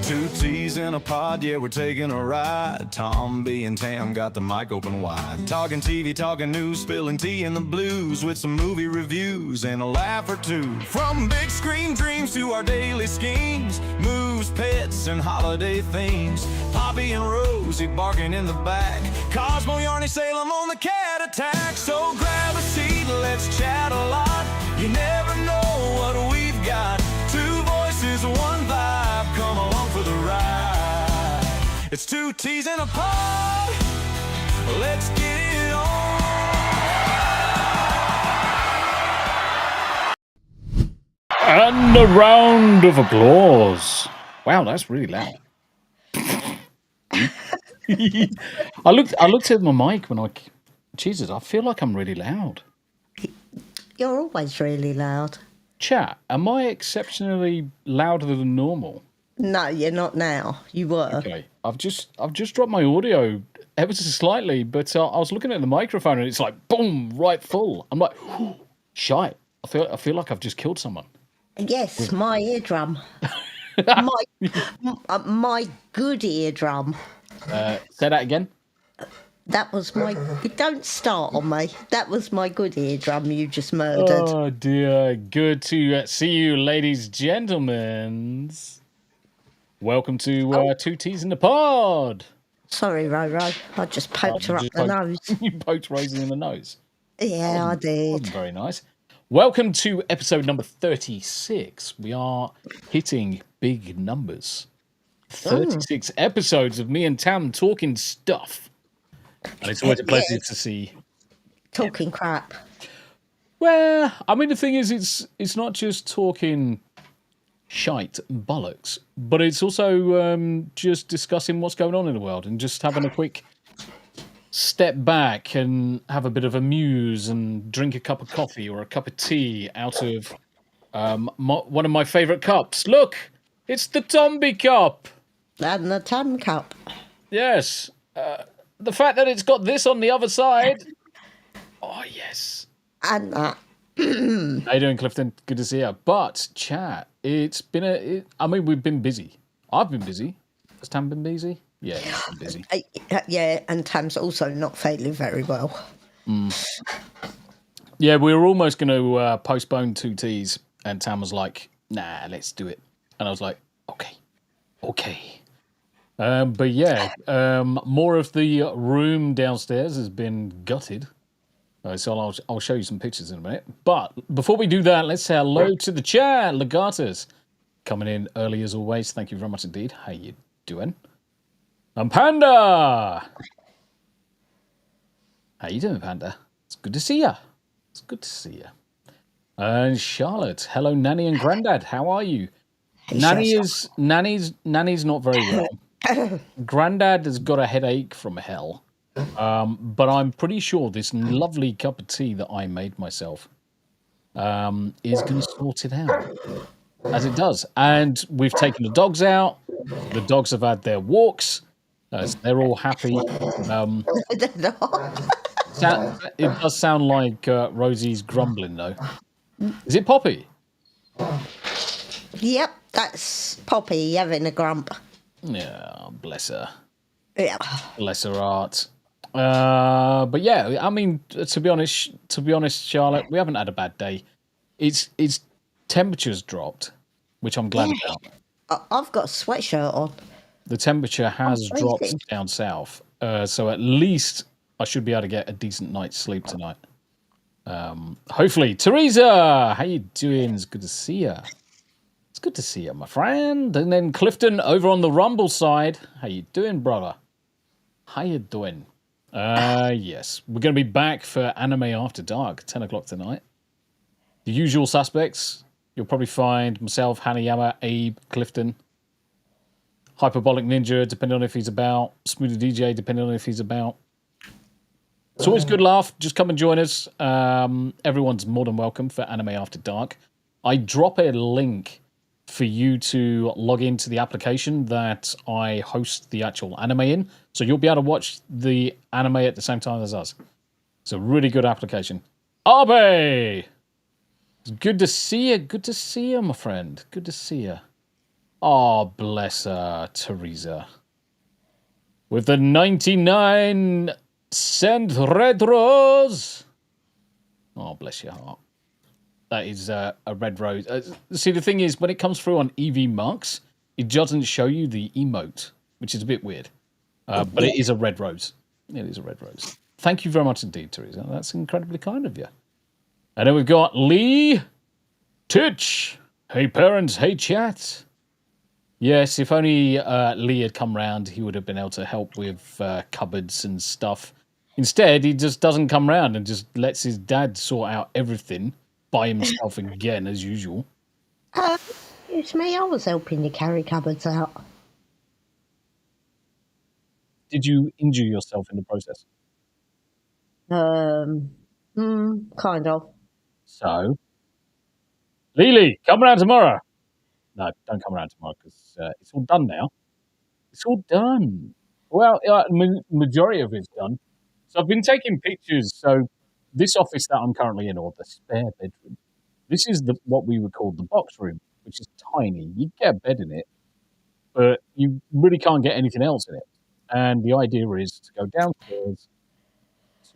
Two T's in a pod, yeah, we're taking a ride. Tombi and Tam got the mic open wide. Talking TV, talking news, spilling tea in the blues with some movie reviews and a laugh or two. From big screen dreams to our daily schemes, moves, pets, and holiday themes. Poppy and Rosie barking in the back. Cosmo, Yarny, Salem on the cat attack. So grab a seat, let's chat a lot. You never know what we've got. Two voices, one vibe, come along for the ride. It's two T's in a pod, let's get it on. And a round of applause. Wow, that's really loud. I looked at my mic when Jesus, I feel like I'm really loud. You're always really loud. Chat, am I exceptionally louder than normal? No, you're not now. You were. Okay, I've just dropped my audio ever so slightly, but I was looking at the microphone and it's like boom, right full. I'm like, shite. I feel like I've just killed someone. Yes, my eardrum. my good eardrum. Say that again. That was my... Don't start on me. That was my good eardrum you just murdered. Oh, dear. Good to see you, ladies, gentlemen. Welcome to Two T's in the Pod. Sorry, Roro. I just poked her up the nose. You poked Rosie in the nose? Yeah, I did. Very nice. Welcome to episode number 36. We are hitting big numbers. 36 episodes of me and Tam talking stuff. And it's always a pleasure to see. Talking crap. Well, I mean, the thing is, it's not just talking shite and bollocks, but it's also just discussing what's going on in the world and just having a quick step back and have a bit of a muse and drink a cup of coffee or a cup of tea out of one of my favourite cups. Look, it's the Tombi cup. And the Tam cup. Yes. The fact that it's got this on the other side. Oh, yes. And that. How you doing, Clifton? Good to see you. But, chat, it's been we've been busy. I've been busy. Has Tam been busy? Yeah, I've been busy. Yeah, and Tam's also not feeling very well. Yeah, we were almost going to postpone Two T's, and Tam was like, nah, let's do it. And I was like, okay. But yeah, more of the room downstairs has been gutted. So I'll show you some pictures in a minute. But before we do that, let's say hello to the chat. Legatus coming in early as always. Thank you very much indeed. How you doing? And Panda. How you doing, Panda? It's good to see you. It's good to see you. And Charlotte. Hello, Nanny and Grandad. How are you? Nanny's not very well. Grandad has got a headache from hell, but I'm pretty sure this lovely cup of tea that I made myself is going to sort it out, as it does. And we've taken the dogs out. The dogs have had their walks. So they're all happy. It does sound like Rosie's grumbling, though. Is it Poppy? Yep, that's Poppy having a grump. Yeah, bless her. Yeah. Bless her heart. But yeah, I mean, to be honest, Charlotte, we haven't had a bad day. It's temperature's dropped, which I'm glad about. I've got a sweatshirt on. The temperature has dropped down south, so at least I should be able to get a decent night's sleep tonight. Hopefully. Teresa, how you doing? It's good to see you. It's good to see you, my friend. And then Clifton over on the Rumble side. How you doing, brother? How you doing? Yes. We're going to be back for Anime After Dark, 10 o'clock tonight. The usual suspects. You'll probably find myself, Hanayama, Abe, Clifton, Hyperbolic Ninja, depending on if he's about. Smoothie DJ, depending on if he's about. It's always good laugh. Just come and join us. Everyone's more than welcome for Anime After Dark. I drop a link for you to log into the application that I host the actual anime in. So you'll be able to watch the anime at the same time as us. It's a really good application. Abe! It's good to see you. Good to see you, my friend. Good to see you. Oh, bless her, Teresa. With the 99-cent red rose. Oh, bless your heart. That is a red rose. See, the thing is, when it comes through on EV Marks, it doesn't show you the emote, which is a bit weird. But it is a red rose. It is a red rose. Thank you very much indeed, Teresa. That's incredibly kind of you. And then we've got Lee Titch. Hey, parents. Hey, chat. Yes, if only Lee had come round, he would have been able to help with cupboards and stuff. Instead, he just doesn't come round and just lets his dad sort out everything by himself again, as usual. It's me. I was helping you carry cupboards out. Did you injure yourself in the process? Kind of. So, Lily, come around tomorrow. No, don't come around tomorrow because it's all done now. It's all done. Well, majority of it's done. So I've been taking pictures. So this office that I'm currently in, or the spare bedroom, this is what we would call the box room, which is tiny. You get a bed in it, but you really can't get anything else in it. And the idea is to go downstairs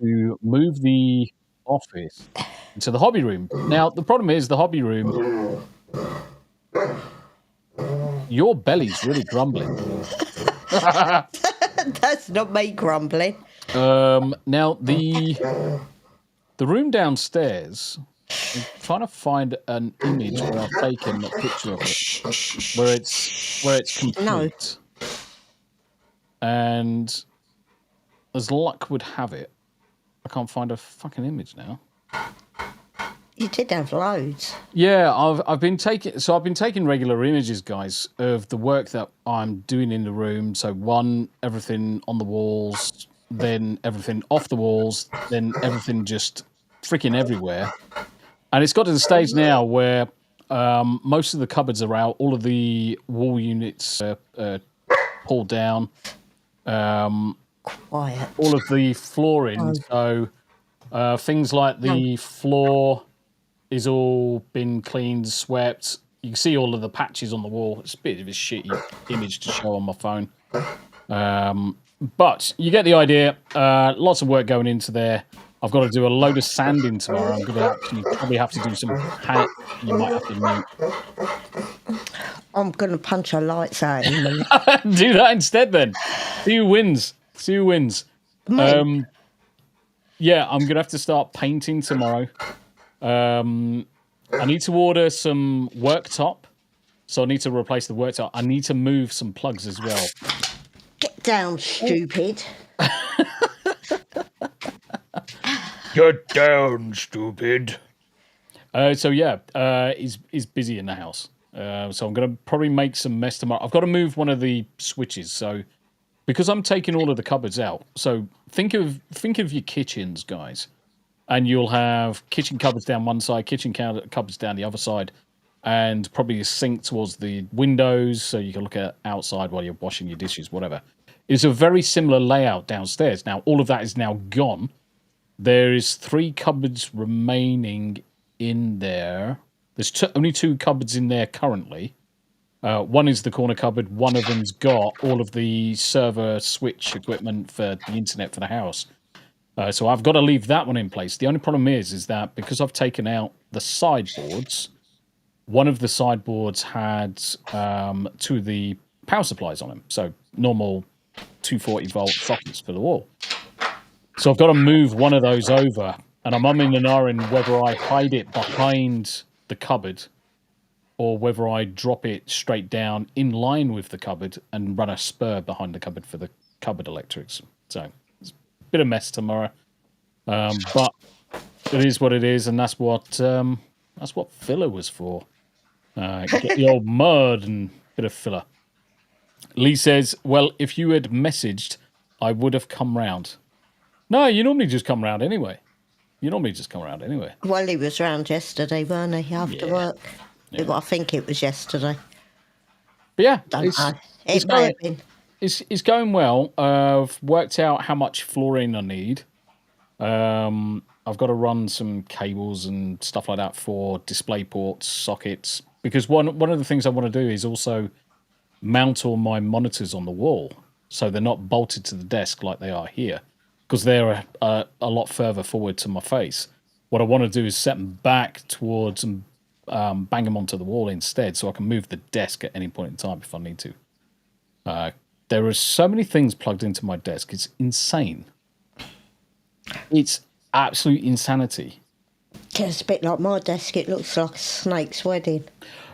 to move the office into the hobby room. Now, the problem is the hobby room... Your belly's really grumbling. That's not me grumbling. Now, the room downstairs, I'm trying to find an image where I've taken a picture of it, where it's complete. No. And as luck would have it, I can't find a fucking image now. You did have loads. Yeah, I've been taking regular images, guys, of the work that I'm doing in the room. So everything on the walls, then everything off the walls, then everything just freaking everywhere. And it's got to the stage now where most of the cupboards are out, all of the wall units are pulled down. Quiet. All of the flooring, so things like the floor is all been cleaned, swept. You can see all of the patches on the wall. It's a bit of a shitty image to show on my phone. But you get the idea. Lots of work going into there. I've got to do a load of sanding tomorrow. I'm going to actually probably have to do some... You might have to mute. I'm going to punch her lights out in a minute. Do that instead then. See who wins. Yeah, I'm going to have to start painting tomorrow. I need to order some worktop. So I need to replace the worktop. I need to move some plugs as well. Get down, stupid. Get down, stupid. He's busy in the house. So I'm going to probably make some mess tomorrow. I've got to move one of the switches. So because I'm taking all of the cupboards out. So think of your kitchens, guys. And you'll have kitchen cupboards down one side, kitchen cupboards down the other side, and probably a sink towards the windows so you can look at outside while you're washing your dishes, whatever. It's a very similar layout downstairs. Now, all of that is now gone. There is 3 cupboards remaining in there. There's only 2 cupboards in there currently. One is the corner cupboard. One of them's got all of the server switch equipment for the internet for the house. So I've got to leave that one in place. The only problem is that because I've taken out the sideboards, one of the sideboards had 2 of the power supplies on them. So normal 240-volt sockets for the wall. So I've got to move one of those over. And I'm umming and ahhing whether I hide it behind the cupboard or whether I drop it straight down in line with the cupboard and run a spur behind the cupboard for the cupboard electrics. So it's a bit of mess tomorrow. But it is what it is, and that's what filler was for. Get the old mud and bit of filler. Lee says, well, if you had messaged, I would have come round. No, you normally just come round anyway. Well, he was round yesterday, weren't he, after work? Yeah. I think it was yesterday. But yeah, Don't know. It may have been. It's going well. I've worked out how much flooring I need. I've got to run some cables and stuff like that for display ports, sockets. Because one of the things I want to do is also mount all my monitors on the wall so they're not bolted to the desk like they are here, because they're a lot further forward to my face. What I want to do is set them back towards and bang them onto the wall instead, so I can move the desk at any point in time if I need to. There are so many things plugged into my desk. It's insane. It's absolute insanity. It's a bit like my desk. It looks like a snake's wedding.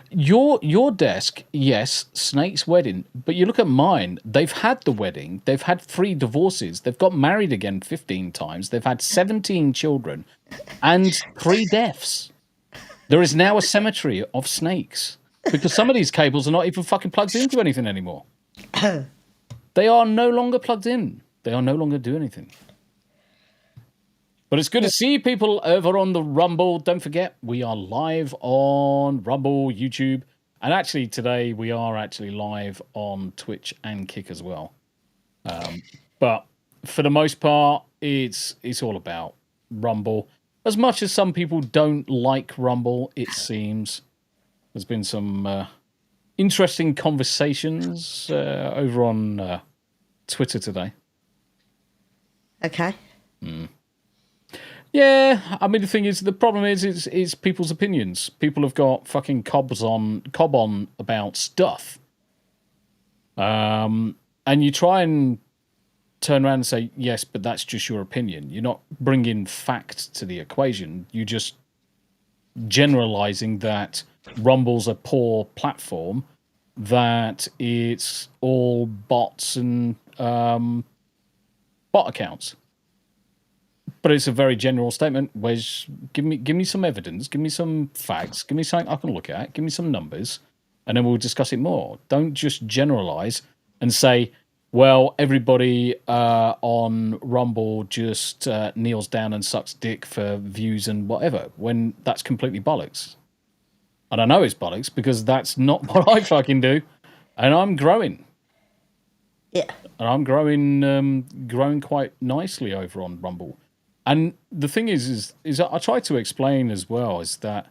Your desk, yes, snake's wedding. But you look at mine. They've had the wedding. They've had 3 divorces. They've got married again 15 times. They've had 17 children and 3 deaths. There is now a cemetery of snakes because some of these cables are not even fucking plugged into anything anymore. They are no longer plugged in. They are no longer doing anything. But it's good to see people over on the Rumble. Don't forget, we are live on Rumble, YouTube. And actually, today, we are actually live on Twitch and Kick as well. But for the most part, it's all about Rumble. As much as some people don't like Rumble, it seems. There's been some interesting conversations over on Twitter today. Okay. Yeah, I mean, the thing is, the problem is people's opinions. People have got fucking cob on about stuff. And you try and turn around and say, yes, but that's just your opinion. You're not bringing fact to the equation. You're just generalizing that Rumble's a poor platform, that it's all bots and bot accounts. But it's a very general statement. Where's give me some evidence, give me some facts, give me something I can look at, give me some numbers, and then we'll discuss it more. Don't just generalize and say, well, everybody on Rumble just kneels down and sucks dick for views and whatever, when that's completely bollocks. And I know it's bollocks because that's not what I fucking do. And I'm growing. Yeah. And I'm growing quite nicely over on Rumble. And the thing is that I try to explain as well is that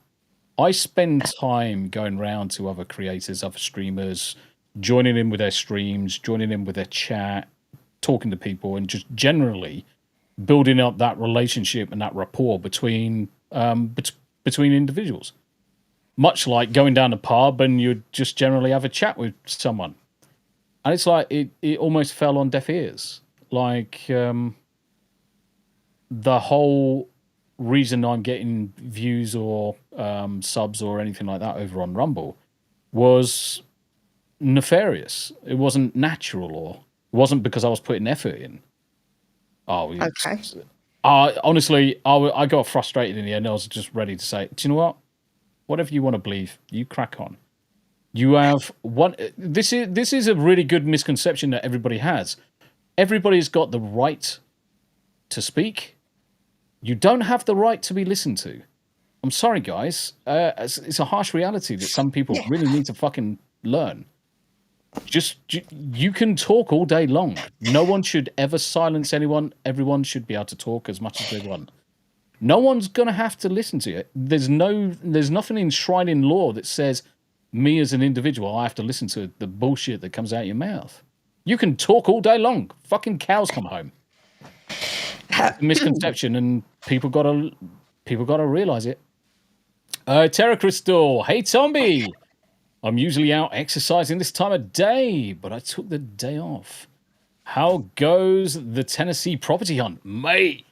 I spend time going around to other creators, other streamers, joining in with their streams, joining in with their chat, talking to people, and just generally building up that relationship and that rapport between individuals. Much like going down a pub and you just generally have a chat with someone. And it's like it almost fell on deaf ears. Like the whole reason I'm getting views or subs or anything like that over on Rumble was nefarious. It wasn't natural, or it wasn't because I was putting effort in. Okay. Honestly, I got frustrated in the end. I was just ready to say, do you know what? Whatever you want to believe, you crack on. You have one. This is a really good misconception that everybody has. Everybody's got the right to speak. You don't have the right to be listened to. I'm sorry, guys. It's a harsh reality that some people really need to fucking learn. You can talk all day long. No one should ever silence anyone. Everyone should be able to talk as much as they want. No one's gonna have to listen to it. There's nothing enshrined in law that says me as an individual I have to listen to the bullshit that comes out your mouth. You can talk all day long. Fucking cows come home. Misconception, and people gotta realize it. Terra Crystal, hey Tombi. I'm usually out exercising this time of day, but I took the day off. How goes the Tennessee property hunt, mate?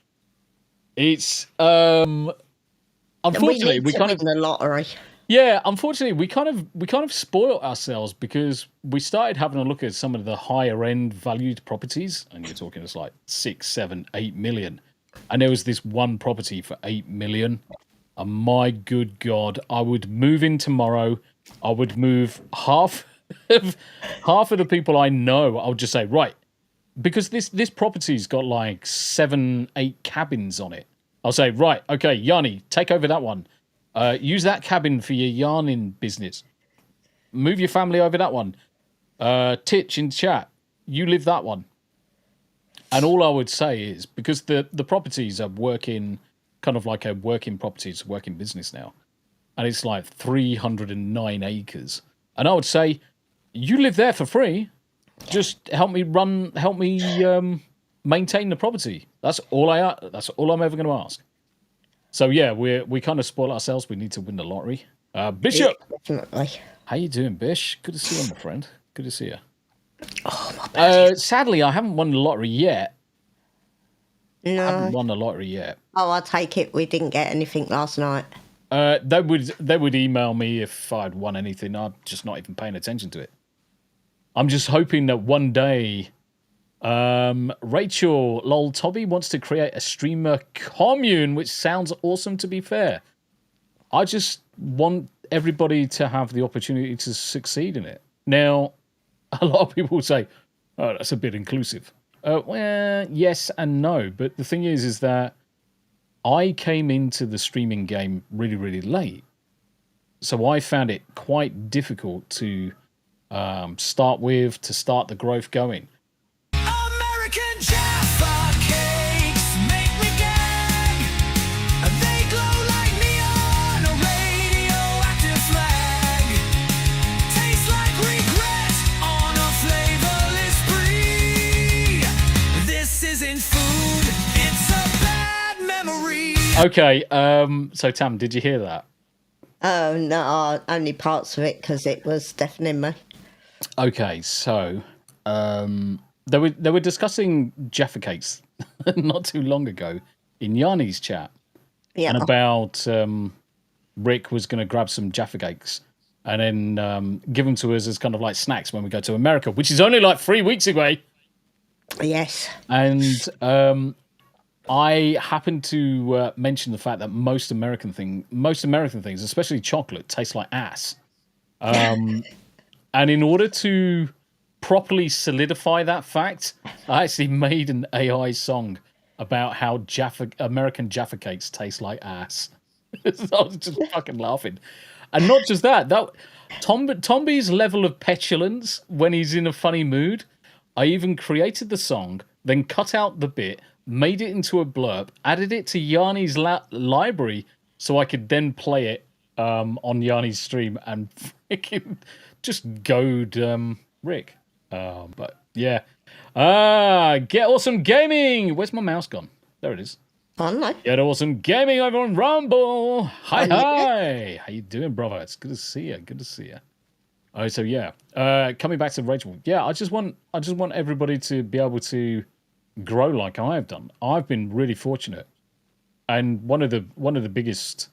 It's unfortunately we kind of win the lottery. Yeah, unfortunately we kind of spoiled ourselves because we started having a look at some of the higher end valued properties, and you're talking it's like 6, 7, 8 million. And there was this one property for 8 million. And my good God, I would move in tomorrow. I would move half of the people I know. I would just say, right, because this property's got like 7, 8 cabins on it. I'll say, right, okay, Yanni, take over that one. Use that cabin for your yarning business. Move your family over that one. Titch in chat, you live that one. And all I would say is, because the properties are working, kind of like a working property, it's a working business now. And it's like 309 acres. And I would say, you live there for free. Just help me maintain the property. That's all I'm ever going to ask. So yeah, we kind of spoil ourselves. We need to win the lottery. Bishop, Yeah, definitely. how you doing, Bish? Good to see you, my friend. Good to see you. Oh, my bad. Sadly, I haven't won the lottery yet. No. I haven't won the lottery yet. Oh, I take it we didn't get anything last night. They would email me if I'd won anything. I'm just not even paying attention to it. I'm just hoping that one day, Rachel lol Tombi wants to create a streamer commune, which sounds awesome. To be fair, I just want everybody to have the opportunity to succeed in it. Now, a lot of people say, "Oh, that's a bit inclusive." Well, yes and no, but the thing is that I came into the streaming game really, really late, so I found it quite difficult to start the growth going. American Jaffa cakes make me gag. They glow like neon, a radioactive flag. Tastes like regret on a flavorless brie. This isn't food, it's a bad memory. Okay, so Tam, did you hear that? Oh, no, only parts of it because it was deafening me. Okay, so they were discussing Jaffa cakes not too long ago in Yanni's chat, Yeah. and about Rick was going to grab some Jaffa cakes and then give them to us as kind of like snacks when we go to America, which is only like 3 weeks away. Yes. And I happened to mention the fact that most American things, especially chocolate, taste like ass. And in order to properly solidify that fact, I actually made an AI song about how American Jaffa cakes taste like ass. So I was just fucking laughing. And not just that Tombi's level of petulance when he's in a funny mood, I even created the song, then cut out the bit, made it into a blurb, added it to Yanni's library so I could then play it on Yanni's stream and freaking just goad Rick. But yeah. Get Awesome Gaming! Where's my mouse gone? There it is. I don't know. Get Awesome Gaming over on Rumble! Hi! How you doing, brother? It's good to see you. Good to see you. So yeah. Coming back to Rachel. Yeah, I just want everybody to be able to grow like I have done. I've been really fortunate. And one of the biggest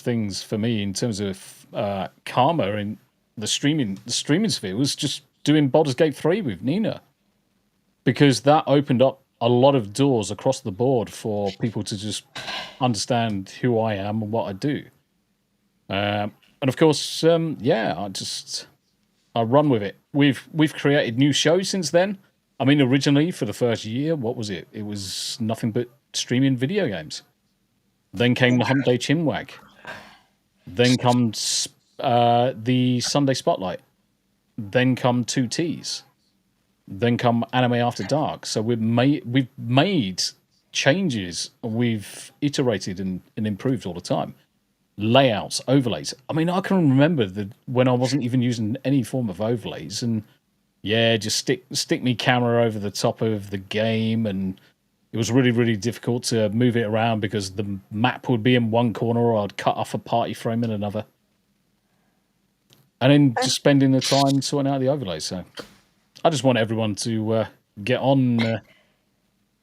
things for me in terms of karma in the streaming sphere was just doing Baldur's Gate 3 with Nina, because that opened up a lot of doors across the board for people to just understand who I am and what I do. And of course, I run with it. We've created new shows since then. I mean, originally for the first year, what was it? It was nothing but streaming video games. Then came the Hump Day Chinwag. Then comes the Sunday Spotlight. Then come 2Ts. Then come Anime After Dark. So we've made changes. We've iterated and improved all the time. Layouts, overlays. I mean, I can remember when I wasn't even using any form of overlays, and just stick me camera over the top of the game, and it was really, really difficult to move it around because the map would be in one corner or I'd cut off a party frame in another. And then just spending the time sorting out the overlays. So I just want everyone to get on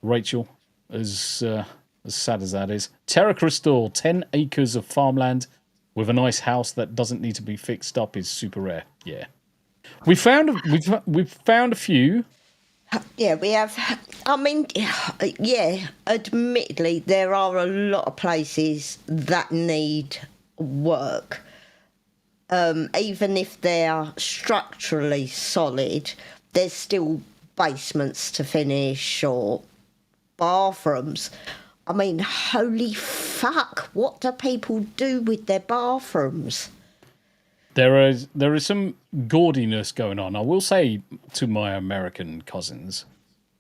Rachel, as sad as that is. Terra Crystal, 10 acres of farmland with a nice house that doesn't need to be fixed up is super rare. Yeah. We've found a few. Yeah, we have. I mean, yeah, admittedly, there are a lot of places that need work. Even if they're structurally solid, there's still basements to finish or bathrooms. I mean, holy fuck, what do people do with their bathrooms? There is some gaudiness going on. I will say to my American cousins,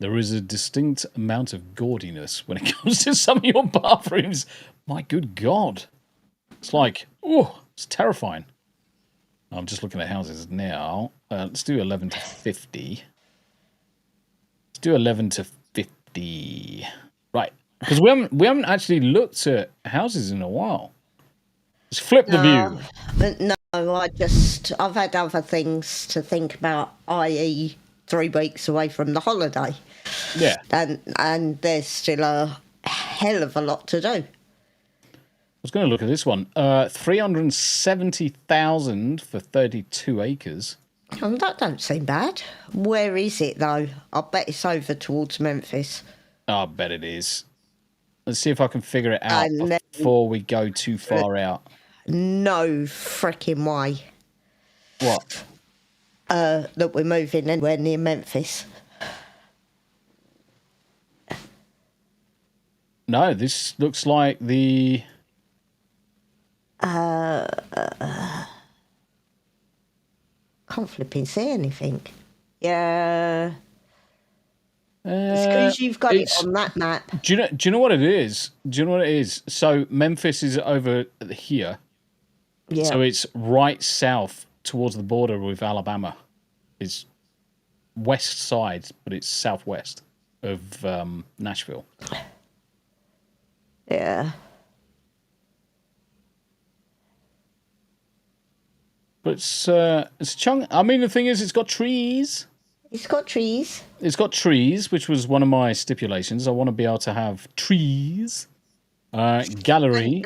there is a distinct amount of gaudiness when it comes to some of your bathrooms. My good God. It's like, it's terrifying. I'm just looking at houses now. Let's do 11 to 50. Let's do 11 to 50. Right. Because we haven't actually looked at houses in a while. Let's flip the view. No, I've had other things to think about, i.e. 3 weeks away from the holiday. Yeah. And there's still a hell of a lot to do. I was going to look at this one. 370,000 for 32 acres. Oh, that don't seem bad. Where is it, though? I bet it's over towards Memphis. I bet it is. Let's see if I can figure it out before we go too far out. No freaking way. What? That we're moving anywhere near Memphis. No, this looks like the... Can't flipping see anything. Yeah. It's because you've got it on that map. Do you know what it is? So Memphis is over here. Yeah. So it's right south towards the border with Alabama. It's west side, but it's southwest of Nashville. Yeah. But it's a chunk. I mean, the thing is, it's got trees. It's got trees. It's got trees, which was one of my stipulations. I want to be able to have trees. Gallery.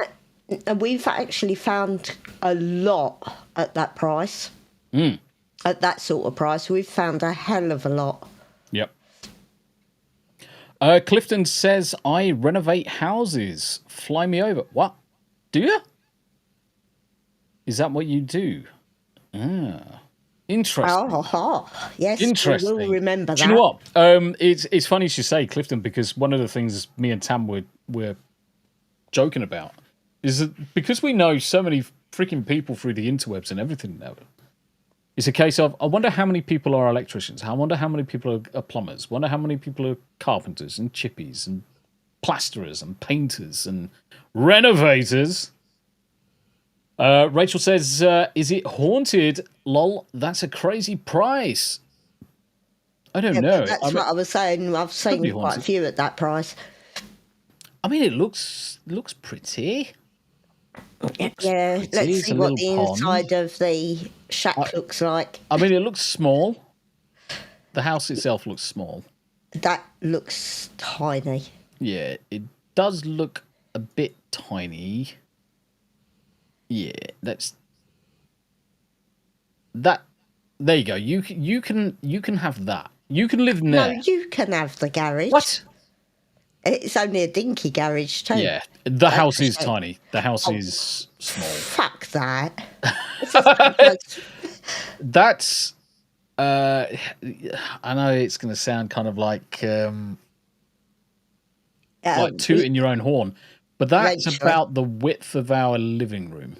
And we've actually found a lot at that price. At that sort of price. We've found a hell of a lot. Yep. Clifton says, I renovate houses. Fly me over. What? Do you? Is that what you do? Ah. Interesting. Oh, yes. Interesting. We'll remember that. Do you know what? It's funny you should say, Clifton, because one of the things me and Tam were joking about is that because we know so many freaking people through the interwebs and everything now, it's a case of, I wonder how many people are electricians. I wonder how many people are plumbers. I wonder how many people are carpenters and chippies and plasterers and painters and renovators. Rachel says, is it haunted? Lol, that's a crazy price. I don't know. That's what I was saying. I've seen quite a few at that price. I mean, it looks pretty. Yeah, let's see what the inside of the shack looks like. I mean, it looks small. The house itself looks small. That looks tiny. Yeah, it does look a bit tiny. Yeah, that. There you go. You can have that. You can live there. No, you can have the garage. What? It's only a dinky garage too. Yeah, the house is tiny. The house is small. Fuck that. That's. I know it's going to sound kind of like tooting your own horn, but that's about the width of our living room.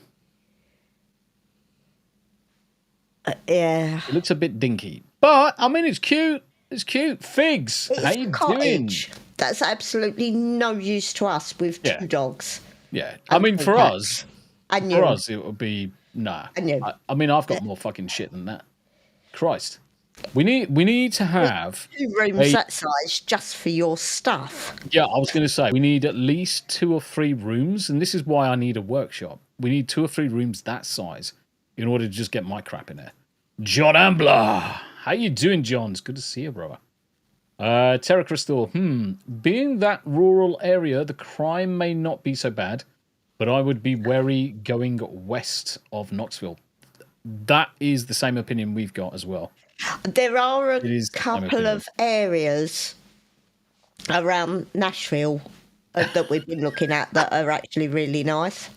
Yeah. It looks a bit dinky, but I mean, it's cute. It's cute. Figs, It's how you cottage. doing? That's absolutely no use to us with 2 dogs. Yeah, I mean, for us, it would be nah. I mean, I've got more fucking shit than that. Christ, we need to have 2 rooms that size just for your stuff. Yeah, I was going to say we need at least 2 or 3 rooms, and this is why I need a workshop. We need 2 or 3 rooms that size in order to just get my crap in there. John Ambler, how you doing, John? It's good to see you, brother. Terra Crystal, being that rural area, the crime may not be so bad, but I would be wary going west of Knoxville. That is the same opinion we've got as well. There are a couple of areas around Nashville that we've been looking at that are actually really nice.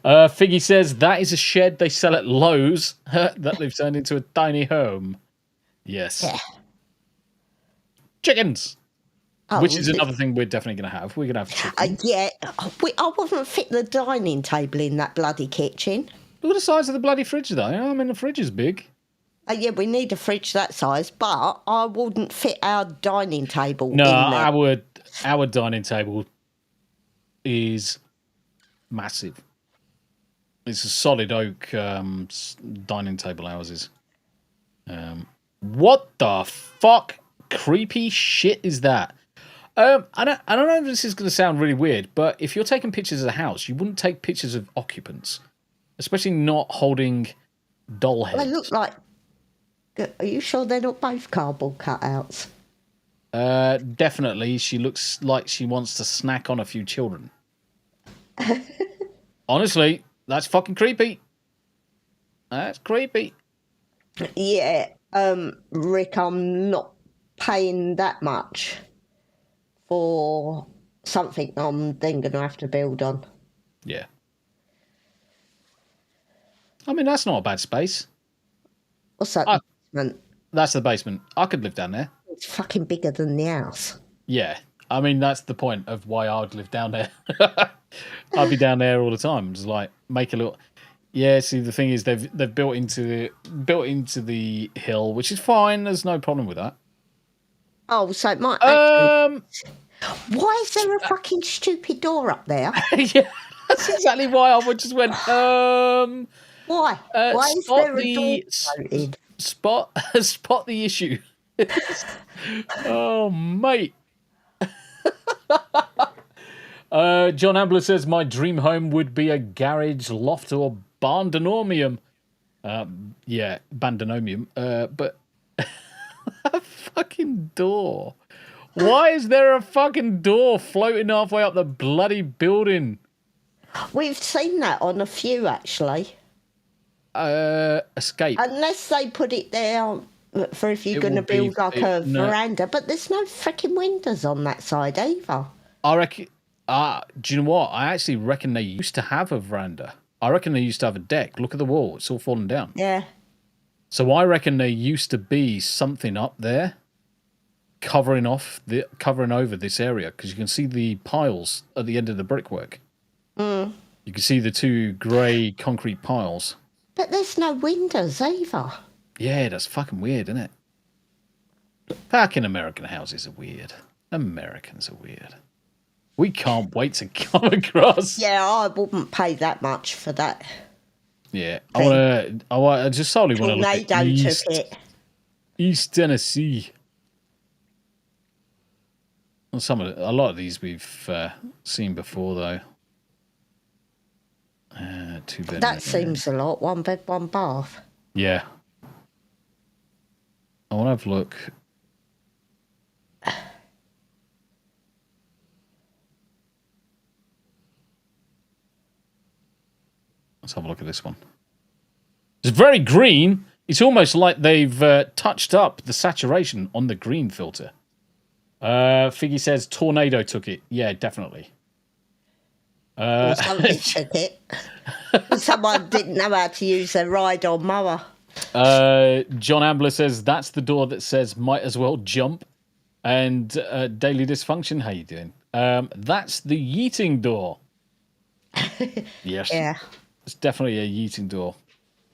Figgy says, that is a shed they sell at Lowe's that they've turned into a tiny home. Yes. Yeah. Chickens. Which is another thing we're definitely going to have. We're going to have chickens. Yeah. I wouldn't fit the dining table in that bloody kitchen. Look at the size of the bloody fridge, though. I mean, the fridge is big. Yeah, we need a fridge that size, but I wouldn't fit our dining table in there. Our dining table is massive. It's a solid oak dining table houses. What the fuck creepy shit is that? I don't know if this is going to sound really weird, but if you're taking pictures of a house, you wouldn't take pictures of occupants, especially not holding doll heads. They look like... Are you sure they're not both cardboard cutouts? Definitely. She looks like she wants to snack on a few children. Honestly, that's fucking creepy. That's creepy. Yeah, Rick, I'm not paying that much for something I'm then going to have to build on. Yeah. I mean, that's not a bad space. What's that? Basement? That's the basement. I could live down there. It's fucking bigger than the house. Yeah. I mean, that's the point of why I would live down there. I'd be down there all the time. Just like make a little... Yeah, see, the thing is they've built into the hill, which is fine. There's no problem with that. Oh, so it might actually... Why is there a fucking stupid door up there? Yeah, that's exactly why I just went, Why? Why is there a door floated? Spot the issue. Oh, mate. John Ambler says, my dream home would be a garage, loft, or bandonomium. Yeah, bandonomium. But a fucking door. Why is there a fucking door floating halfway up the bloody building? We've seen that on a few, actually. Escape. Unless they put it there for if you're going to build like a veranda. But there's no freaking windows on that side either. I reckon... do you know what? I actually reckon they used to have a veranda. I reckon they used to have a deck. Look at the wall. It's all fallen down. Yeah. So I reckon there used to be something up there covering over this area, because you can see the piles at the end of the brickwork. Mm. You can see the two grey concrete piles. But there's no windows either. Yeah, that's fucking weird, isn't it? Fucking American houses are weird. Americans are weird. We can't wait to come across. Yeah, I wouldn't pay that much for that. Yeah, I just solely want to look at East Tennessee. Well, a lot of these we've seen before, though. Two bed. That seems a lot. 1 bed, 1 bath. Yeah. I want to have a look. Let's have a look at this one. It's very green. It's almost like they've touched up the saturation on the green filter. Figgy says tornado took it. Yeah, definitely. Somebody took it. Someone didn't know how to use a ride-on mower. John Ambler says that's the door that says might as well jump. And Daily Dysfunction, how you doing? That's the yeeting door. Yes. Yeah. It's definitely a yeeting door.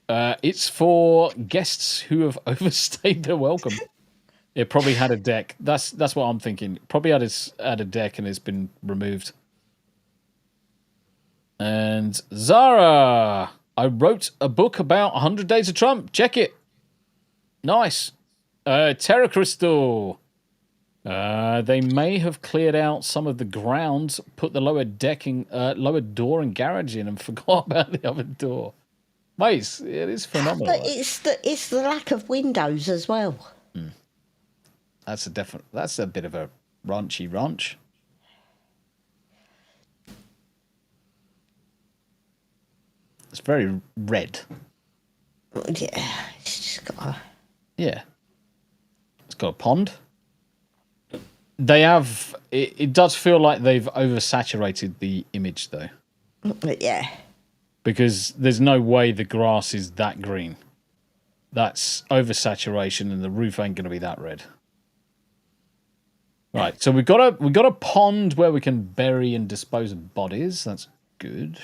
It's for guests who have overstayed their welcome. It probably had a deck. That's what I'm thinking. Probably had a deck and it's been removed. And Zara, I wrote a book about 100 Days of Trump. Check it. Nice. Terra Crystal. They may have cleared out some of the grounds, put the lower door and garage in, and forgot about the other door. Mate, it is phenomenal. But it's the lack of windows as well. Mm. That's a bit of a raunchy ranch. It's very red. Yeah, it's just got a... Yeah. It's got a pond. They have... It does feel like they've oversaturated the image, though. Yeah. Because there's no way the grass is that green. That's oversaturation, and the roof ain't going to be that red. Right, so we've got a pond where we can bury and dispose of bodies. That's good.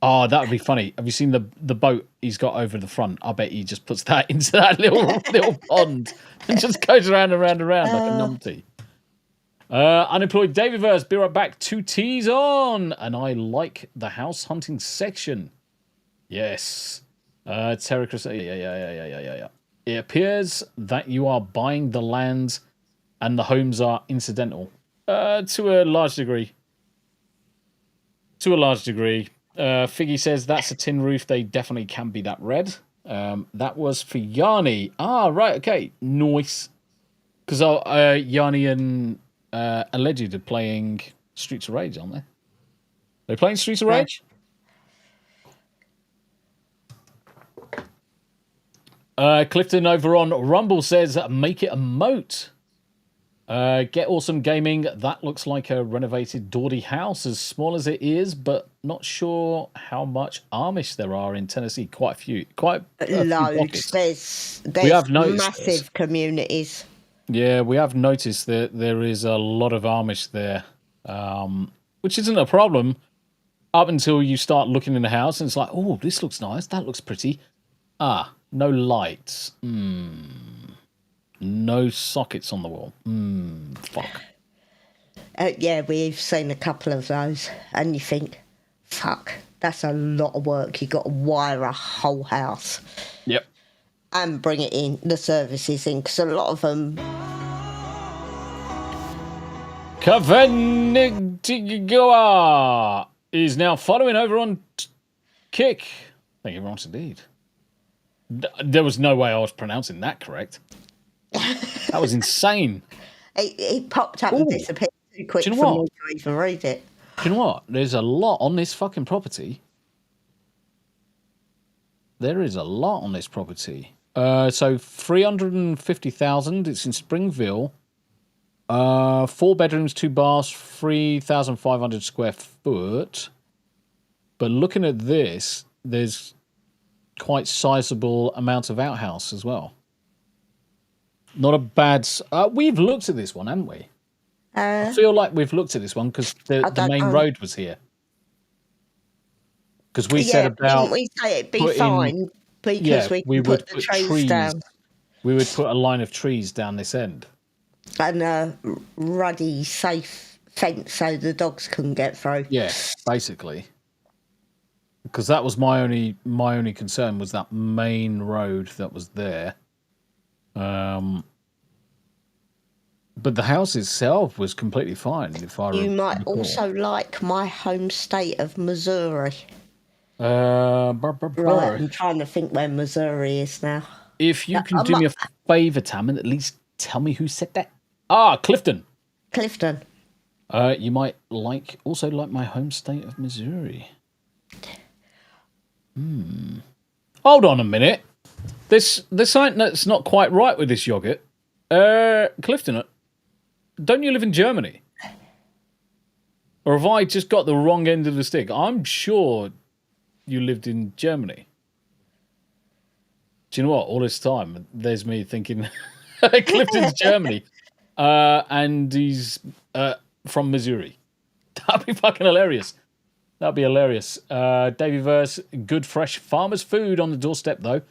Oh, that would be funny. Have you seen the boat he's got over the front? I bet he just puts that into that little pond and just goes around and round and round like a numpty. Unemployed Davyverse, be right back. 2 T's on. And I like the house hunting section. Yes. Terry Chris. Yeah. It appears that you are buying the land and the homes are incidental. To a large degree. Figgy says that's a tin roof. They definitely can be that red. That was for Yanni. Ah, right. Okay. Nice. Because Yanni and Alleged are playing Streets of Rage, aren't they? They're playing Streets of Rage? Clifton over on Rumble says, make it a moat. Get Awesome Gaming. That looks like a renovated Dawdy house, as small as it is, but not sure how much Amish there are in Tennessee. Quite a few. Quite a few Loads. pockets. There's massive communities. Yeah, we have noticed that there is a lot of Amish there, which isn't a problem up until you start looking in the house and it's like, oh, this looks nice. That looks pretty. Ah, no lights. No sockets on the wall. Fuck. Yeah, we've seen a couple of those, and you think, fuck, that's a lot of work. You got to wire a whole house. Yep. And bring it in, the services in, because a lot of them. Kavenigtigoa is now following over on Kick. Thank you very much indeed. There was no way I was pronouncing that correct. That was insane. It popped up and disappeared too quick for me to even read it. Do you know what? There's a lot on this fucking property. There is a lot on this property. So 350,000. It's in Springville. 4 bedrooms, 2 baths, 3,500 square foot. But looking at this, there's quite sizable amount of outhouse as well. Not a bad. We've looked at this one, haven't we? I feel like we've looked at this one because the main road was here. Because we said about. Didn't we say it'd be fine because we put the trees down. We would put a line of trees down this end. And a ruddy, safe fence so the dogs couldn't get through. Yeah, basically. Because that was my only concern was that main road that was there. But the house itself was completely fine. If I you might also like my home state of Missouri. Right, I'm trying to think where Missouri is now. If you can do me a favour, Tam, and at least tell me who said that. Ah, Clifton. Clifton. You might also like my home state of Missouri. Hold on a minute. There's something that's not quite right with this yogurt. Clifton, don't you live in Germany? Or have I just got the wrong end of the stick? I'm sure you lived in Germany. Do you know what? All this time, there's me thinking Clifton's Germany. And he's from Missouri. That'd be fucking hilarious. That'd be hilarious. Davyverse, good fresh farmer's food on the doorstep, though.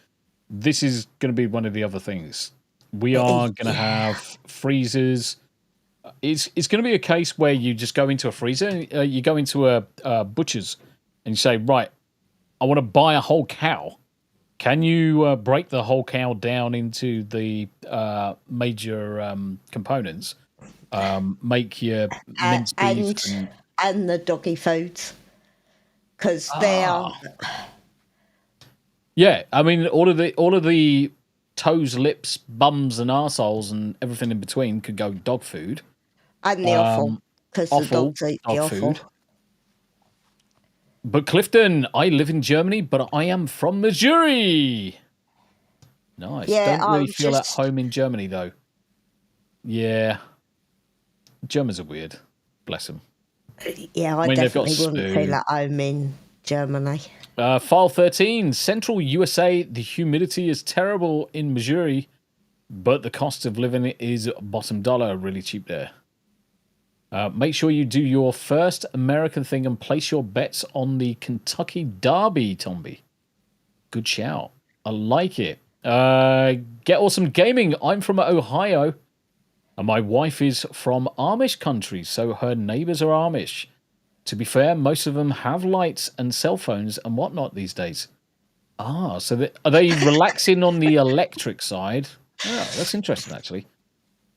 This is going to be one of the other things. We are going to have freezers. It's going to be a case where you just go into a freezer. You go into a butcher's and you say, right, I want to buy a whole cow. Can you break the whole cow down into the major components? Make your minced beef and the doggy foods. Because they are... Yeah, I mean, all of the toes, lips, bums, and arseholes, and everything in between could go dog food. And the offal, because the dogs eat the offal. But Clifton, I live in Germany, but I am from Missouri. Nice. Yeah, don't really feel at home in Germany, though. Yeah. Germans are weird. Bless them. Yeah, I definitely wouldn't feel at home in Germany. File 13, Central USA, the humidity is terrible in Missouri, but the cost of living is bottom dollar, really cheap there. Make sure you do your first American thing and place your bets on the Kentucky Derby, Tombi. Good shout. I like it. Get Awesome Gaming. I'm from Ohio. And my wife is from Amish country, so her neighbours are Amish. To be fair, most of them have lights and cell phones and whatnot these days. So are they relaxing on the electric side? Oh, that's interesting, actually.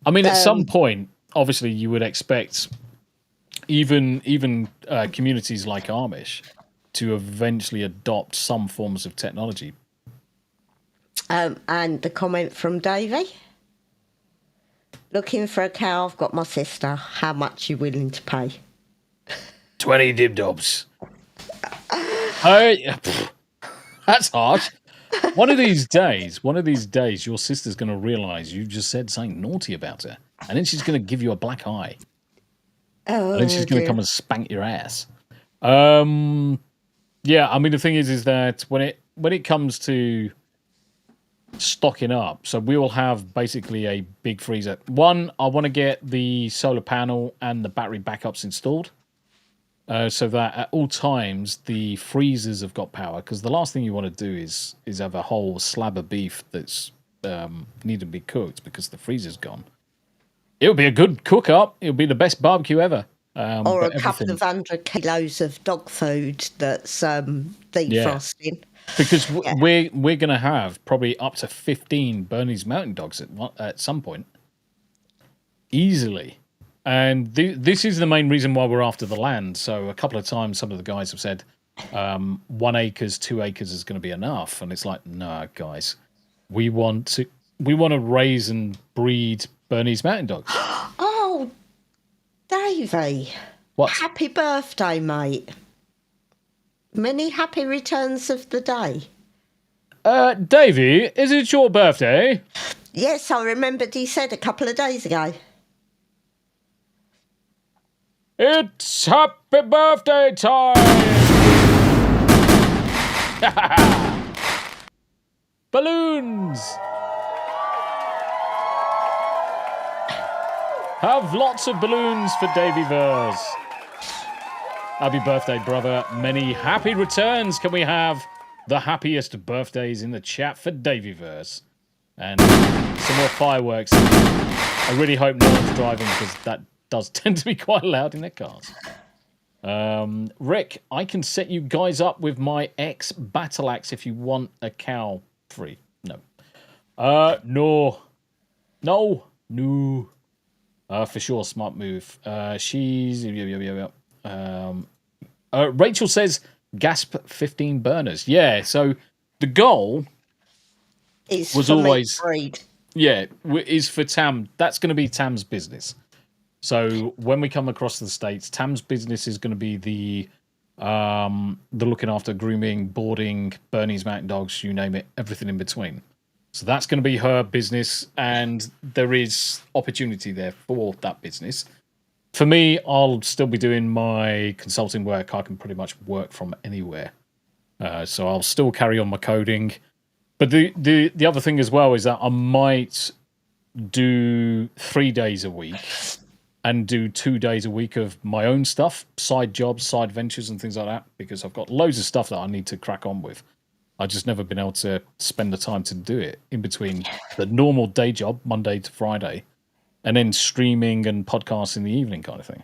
I mean, at some point, obviously, you would expect even communities like Amish to eventually adopt some forms of technology. And the comment from Davey. Looking for a cow, I've got my sister. How much you willing to pay? 20 dibdobs. Hey, that's harsh. One of these days, your sister's going to realise you just said something naughty about her. And then she's going to give you a black eye. Oh, and then she's going to come and spank your ass. Yeah, I mean, the thing is that when it comes to stocking up, so we will have basically a big freezer. One, I want to get the solar panel and the battery backups installed, so that at all times the freezers have got power. Because the last thing you want to do is have a whole slab of beef that's need to be cooked because the freezer's gone. It'll be a good cook up. It'll be the best barbecue ever. Or a couple of 100 kilos of dog food that's defrosting. Yeah. Because we're going to have probably up to 15 Bernese Mountain Dogs at some point. Easily. And this is the main reason why we're after the land. So a couple of times some of the guys have said 1 acre, 2 acres is going to be enough. And it's like, no, guys. We want to raise and breed Bernese Mountain Dogs. Oh, Davey. What? Happy birthday, mate. Many happy returns of the day. Davey, is it your birthday? Yes, I remembered he said a couple of days ago. It's happy birthday time! Balloons! Have lots of balloons for Davey Verse. Happy birthday, brother. Many happy returns. Can we have the happiest birthdays in the chat for Davey Verse? And some more fireworks. I really hope no one's driving because that does tend to be quite loud in their cars. Rick, I can set you guys up with my ex battle axe if you want a cow free. No. No. For sure, smart move. Rachel says, gasp 15 burners. Yeah, so the goal was always... is for Tam. That's going to be Tam's business. So when we come across the States, Tam's business is going to be the looking after, grooming, boarding, Bernese Mountain Dogs, you name it, everything in between. So that's going to be her business, and there is opportunity there for that business. For me, I'll still be doing my consulting work. I can pretty much work from anywhere. So I'll still carry on my coding. But the other thing as well is that I might do 3 days a week and do 2 days a week of my own stuff, side jobs, side ventures and things like that, because I've got loads of stuff that I need to crack on with. I've just never been able to spend the time to do it in between the normal day job, Monday to Friday, and then streaming and podcasts in the evening kind of thing.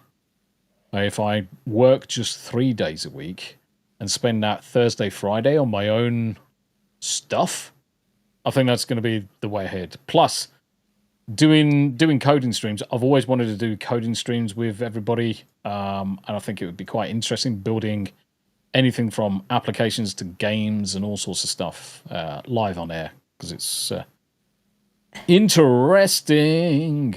If I work just 3 days a week and spend that Thursday, Friday on my own stuff, I think that's going to be the way ahead. Plus, doing coding streams. I've always wanted to do coding streams with everybody, and I think it would be quite interesting building anything from applications to games and all sorts of stuff live on air, because it's interesting.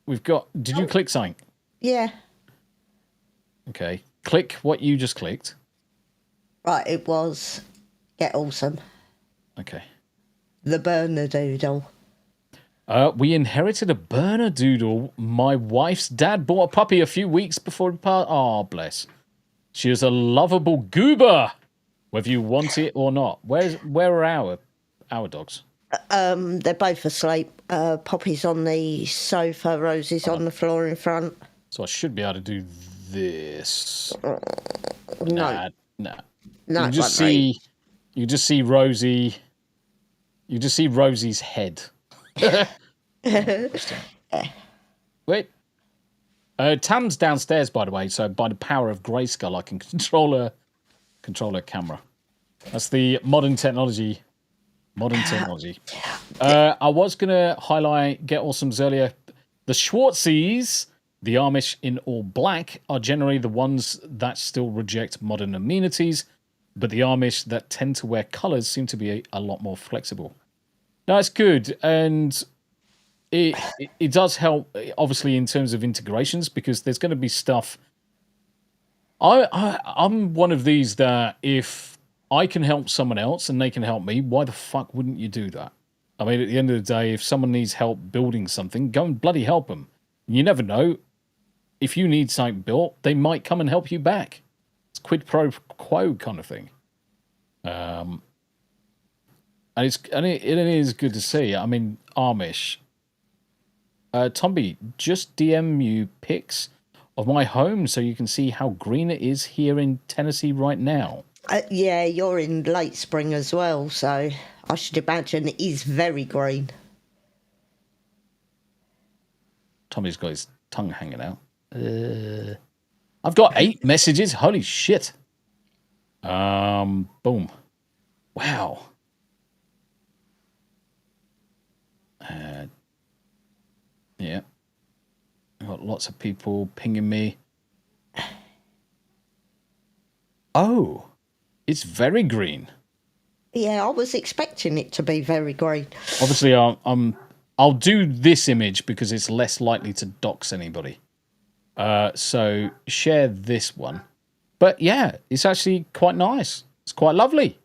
We've got... Did you click something? Yeah. Okay. Click what you just clicked. Right, it was Get Awesome. Okay. The Bernedoodle. We inherited a Bernedoodle. My wife's dad bought a puppy a few weeks before he passed. Oh, bless. She is a lovable goober, whether you want it or not. Where are our dogs? They're both asleep. Poppy's on the sofa, Rosie's on the floor in front. So I should be able to do this. No. Nah. No, you just see Rosie. You just see Rosie's head. Interesting. Wait. Tam's downstairs, by the way, so by the power of Grayskull, I can control her camera. That's the modern technology. I was going to highlight Get Awesome's earlier. The Schwartzies, the Amish in all black, are generally the ones that still reject modern amenities, but the Amish that tend to wear colours seem to be a lot more flexible. Now, it's good, and it does help, obviously, in terms of integrations, because there's going to be stuff. I'm one of these that if I can help someone else and they can help me, why the fuck wouldn't you do that? I mean, at the end of the day, if someone needs help building something, go and bloody help them. You never know. If you need something built, they might come and help you back. It's quid pro quo kind of thing. And it is good to see. I mean, Amish. Tombi, just DM you pics of my home so you can see how green it is here in Tennessee right now. Yeah, you're in late spring as well, so I should imagine it is very green. Tommy's got his tongue hanging out. I've got 8 messages. Holy shit. Boom. Wow. Yeah. I've got lots of people pinging me. Oh, it's very green. Yeah, I was expecting it to be very green. Obviously, I'll do this image because it's less likely to dox anybody. So share this one. But yeah, it's actually quite nice. It's quite lovely.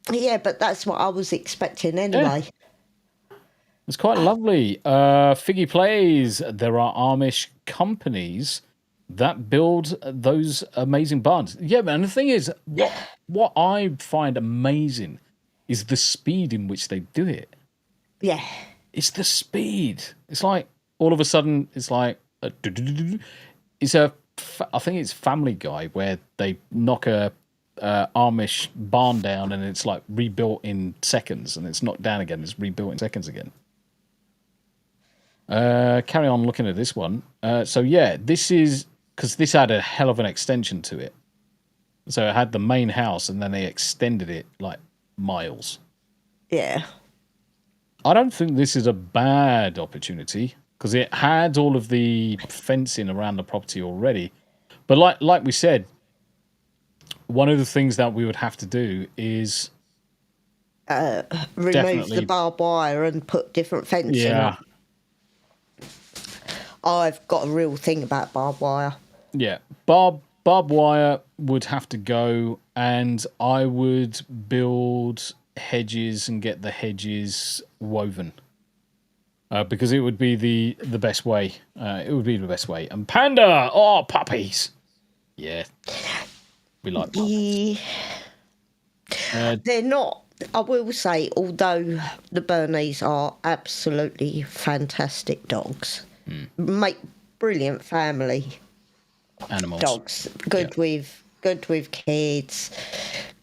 Yeah, but that's what I was expecting anyway. Yeah. It's quite lovely. Figgy Plays, there are Amish companies that build those amazing barns. Yeah, man, the thing is, what I find amazing is the speed in which they do it. Yeah. It's the speed. It's like, all of a sudden, it's like, I think it's Family Guy, where they knock a Amish barn down and it's like rebuilt in seconds, and it's knocked down again, it's rebuilt in seconds again. Carry on looking at this one. So yeah, this is because this had a hell of an extension to it. So it had the main house and then they extended it like miles. Yeah. I don't think this is a bad opportunity because it had all of the fencing around the property already. But like we said, one of the things that we would have to do is remove the barbed wire and put different fencing up. I've got a real thing about barbed wire. Yeah, barbed wire would have to go, and I would build hedges and get the hedges woven. Because it would be the best way. It would be the best way. And Panda! Oh, puppies! Yeah. We like puppies. Yeah. They're not, I will say, although the Bernese are absolutely fantastic dogs, make brilliant family animals. Dogs. Good with kids,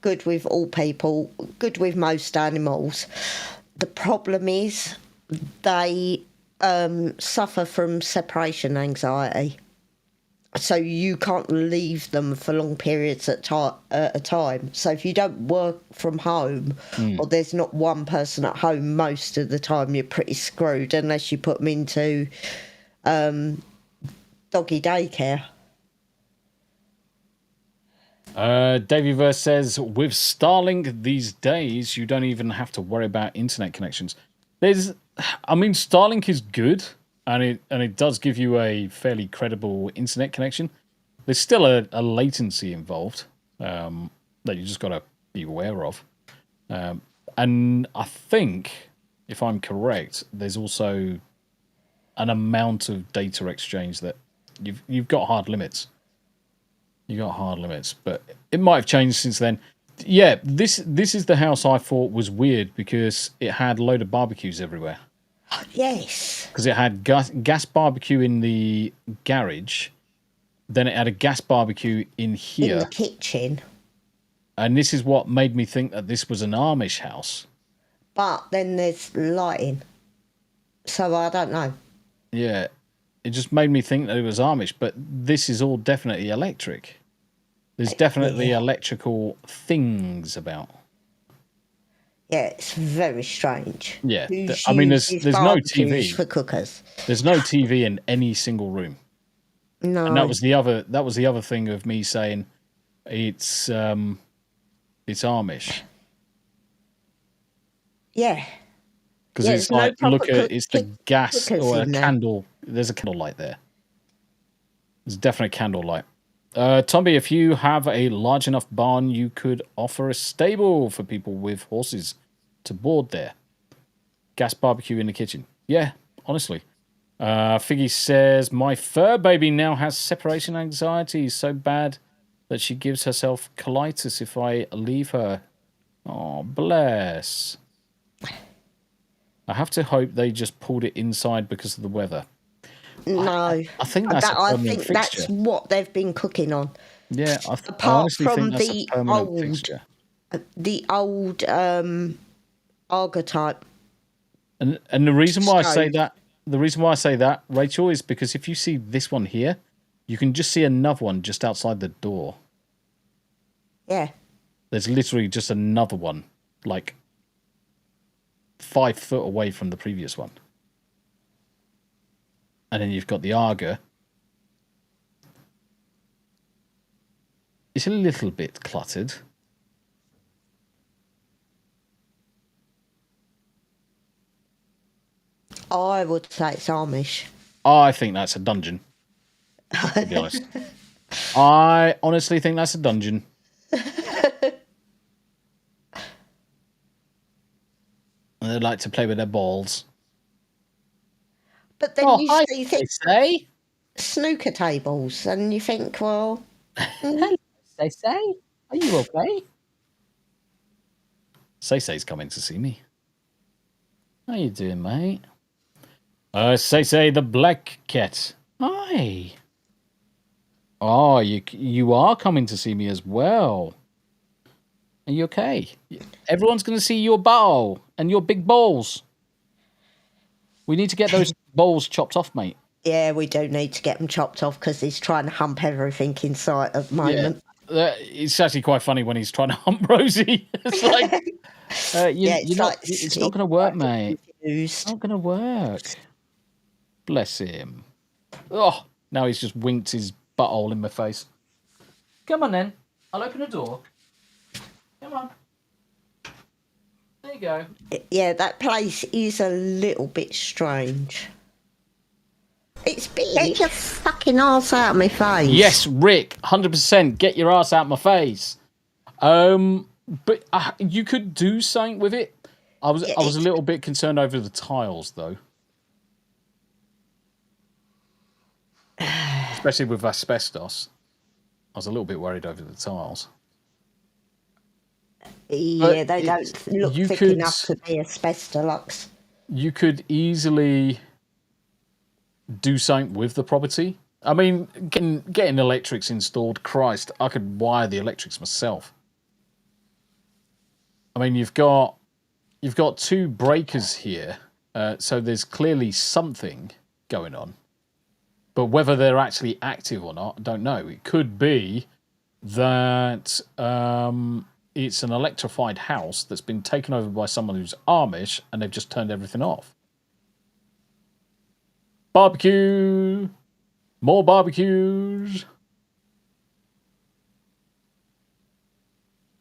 good with all people, good with most animals. The problem is they suffer from separation anxiety. So you can't leave them for long periods at a time. So if you don't work from home or there's not one person at home most of the time, you're pretty screwed unless you put them into doggy daycare. Davyverse says, with Starlink these days, you don't even have to worry about internet connections. Starlink is good, and it does give you a fairly credible internet connection. There's still a latency involved that you just got to be aware of. And I think, if I'm correct, there's also an amount of data exchange that you've got hard limits. You got hard limits, but it might have changed since then. Yeah, this is the house I thought was weird because it had a load of barbecues everywhere. Yes. Because it had gas barbecue in the garage, then it had a gas barbecue in here. In the kitchen. And this is what made me think that this was an Amish house. But then there's lighting. So I don't know. Yeah, it just made me think that it was Amish, but this is all definitely electric. There's definitely electrical things about. Yeah, it's very strange. Yeah, Who's I mean, used there's no barbecues TV. for cookers? There's no TV in any single room. No. And that was the other thing of me saying it's Amish. Yeah. Because Yeah, it's there's no like, look proper at, it's the gas cookers or a in there. candle. There's a candle light there. There's definitely a candle light. Tombi, if you have a large enough barn, you could offer a stable for people with horses to board there. Gas barbecue in the kitchen. Yeah, honestly. Figgy says, my fur baby now has separation anxiety so bad that she gives herself colitis if I leave her. Oh, bless. I have to hope they just pulled it inside because of the weather. No. I think that's a permanent fixture. That's what they've been cooking on. Yeah, I Apart honestly from think that's the a permanent fixture. The old archetype. And the reason why I say that, Rachel, is because if you see this one here, you can just see another one just outside the door. Yeah. There's literally just another one, like 5 foot away from the previous one. And then you've got the Arga. It's a little bit cluttered. I would say it's Amish. I think that's a dungeon. To be honest. I honestly think that's a dungeon. And they like to play with their balls. But then you see say snooker tables and you think, well... Say, are you okay? Say's coming to see me. How you doing, mate? Say the black cat. Hi. Oh, you are coming to see me as well. Are you okay? Everyone's going to see your bowl and your big balls. We need to get those balls chopped off, mate. Yeah, we do need to get them chopped off because he's trying to hump everything in sight at the moment. Yeah. It's actually quite funny when he's trying to hump Rosie. It's like, it's not going to work, mate. It's not going to work. Bless him. Oh, now he's just winked his butthole in my face. Come on, then. I'll open the door. Come on. There you go. Yeah, that place is a little bit strange. It's big. Get your fucking arse out of my face. Yes, Rick, 100%. Get your ass out of my face. But you could do something with it. I was a little bit concerned over the tiles, though. Especially with asbestos. I was a little bit worried over the tiles. Yeah, they don't look thick enough to be asbestos. You could easily do something with the property. I mean, getting electrics installed, Christ, I could wire the electrics myself. I mean, you've got 2 breakers here, so there's clearly something going on. But whether they're actually active or not, I don't know. It could be that it's an electrified house that's been taken over by someone who's Amish, and they've just turned everything off. Barbecue! More barbecues!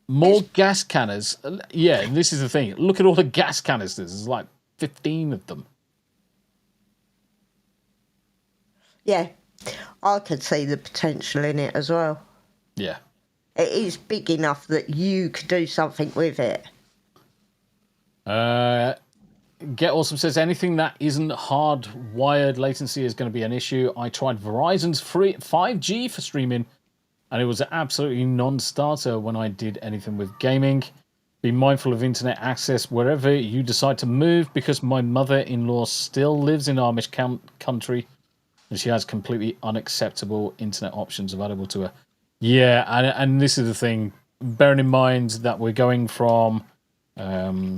More gas canners. Yeah, this is the thing. Look at all the gas canisters. There's like 15 of them. Yeah, I could see the potential in it as well. Yeah. It is big enough that you could do something with it. Get Awesome says anything that isn't hardwired latency is going to be an issue. I tried Verizon's free 5G for streaming, and it was absolutely non-starter when I did anything with gaming. Be mindful of internet access wherever you decide to move, because my mother-in-law still lives in Amish country, and she has completely unacceptable internet options available to her. Yeah, and this is the thing. Bearing in mind that we're going from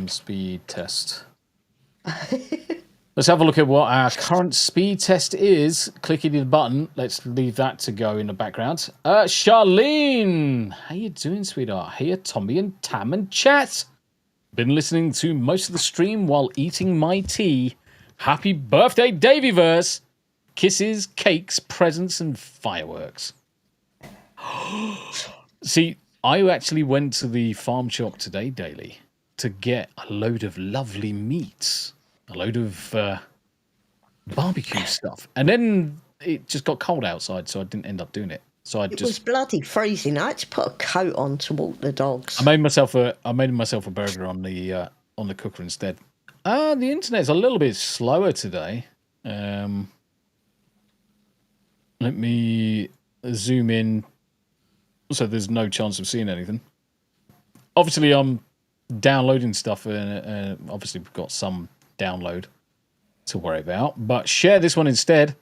speed test. Let's have a look at what our current speed test is. Clicking the button. Let's leave that to go in the background. Charlene, how you doing, sweetheart? Here, Tombi and Tam and chat. Been listening to most of the stream while eating my tea. Happy birthday, Davyverse. Kisses, cakes, presents, and fireworks. See, I actually went to the farm shop today, Daily, to get a load of lovely meats. A load of barbecue stuff. And then it just got cold outside, so I didn't end up doing it. So It was bloody freezing. I had to put a coat on to walk the dogs. I made myself a burger on the cooker instead. The internet's a little bit slower today. Let me zoom in so there's no chance of seeing anything. Obviously, I'm downloading stuff, and obviously we've got some download to worry about. But share this one instead.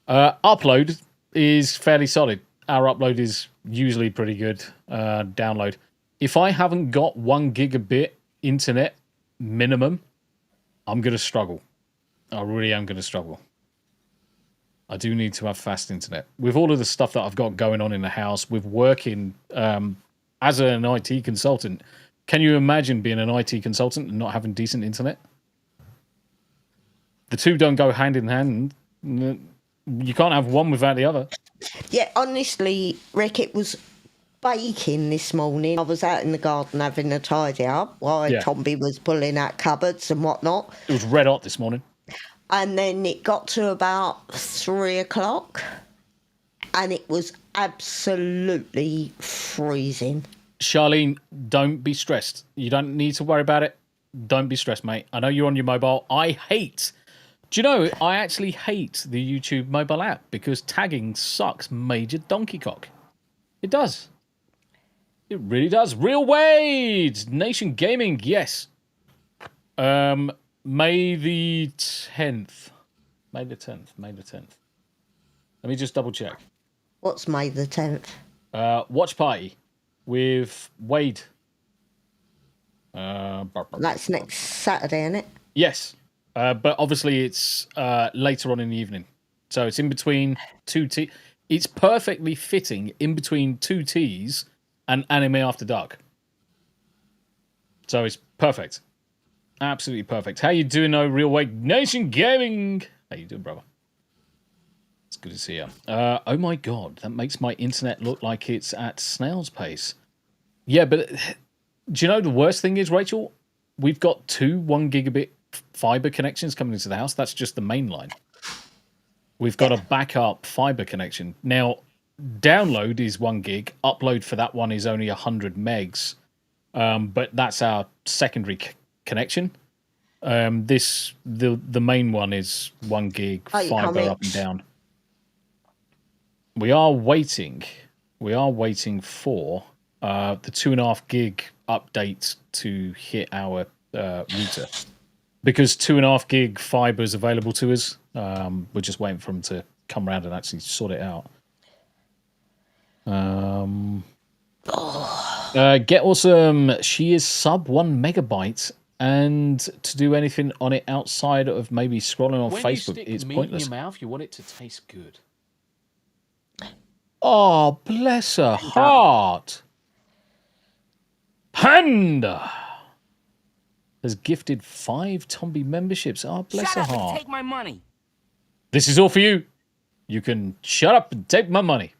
Upload is fairly solid. Our upload is usually pretty good. Download. If I haven't got 1 gigabit internet minimum, I'm going to struggle. I really am going to struggle. I do need to have fast internet. With all of the stuff that I've got going on in the house, with working as an IT consultant, can you imagine being an IT consultant and not having decent internet? The two don't go hand in hand. You can't have one without the other. Yeah, honestly, Rick, it was baking this morning. I was out in the garden having a tidy up while Tombi was pulling out cupboards and whatnot. It was red hot this morning. And then it got to about 3 o'clock and it was absolutely freezing. Charlene, don't be stressed. You don't need to worry about it. Don't be stressed, mate. I know you're on your mobile. Do you know, I actually hate the YouTube mobile app because tagging sucks major donkey cock. It does. It really does. Real Wade! Nation Gaming, yes. May the 10th. May the 10th. Let me just double check. What's May the 10th? Watch party with Wade. That's next Saturday, isn't it? Yes. But obviously it's later on in the evening. So it's in between 2 tea. It's perfectly fitting in between 2 teas and Anime After Dark. So it's perfect. Absolutely perfect. How you doing, Real Wade Nation Gaming? How you doing, brother? It's good to see you. Oh my god, that makes my internet look like it's at snail's pace. Yeah, but do you know the worst thing is, Rachel? We've got 2 1 gigabit fiber connections coming into the house. That's just the main line. We've got a backup fiber connection. Now, download is 1 gig. Upload for that one is only 100 megs. But that's our secondary connection. The main one is 1 gig fiber up and down. We are waiting for the 2.5 gig update to hit our router. Because 2.5 gig fiber is available to us, we're just waiting for them to come around and actually sort it out. Get Awesome. She is sub 1 megabyte, and to do anything on it outside of maybe scrolling on Facebook, it's pointless. In your mouth, you want it to taste good. Oh, bless her heart. Panda has gifted 5 Tombi memberships. Oh, bless her heart. Shut up and take my money. This is all for you. You can shut up and take my money.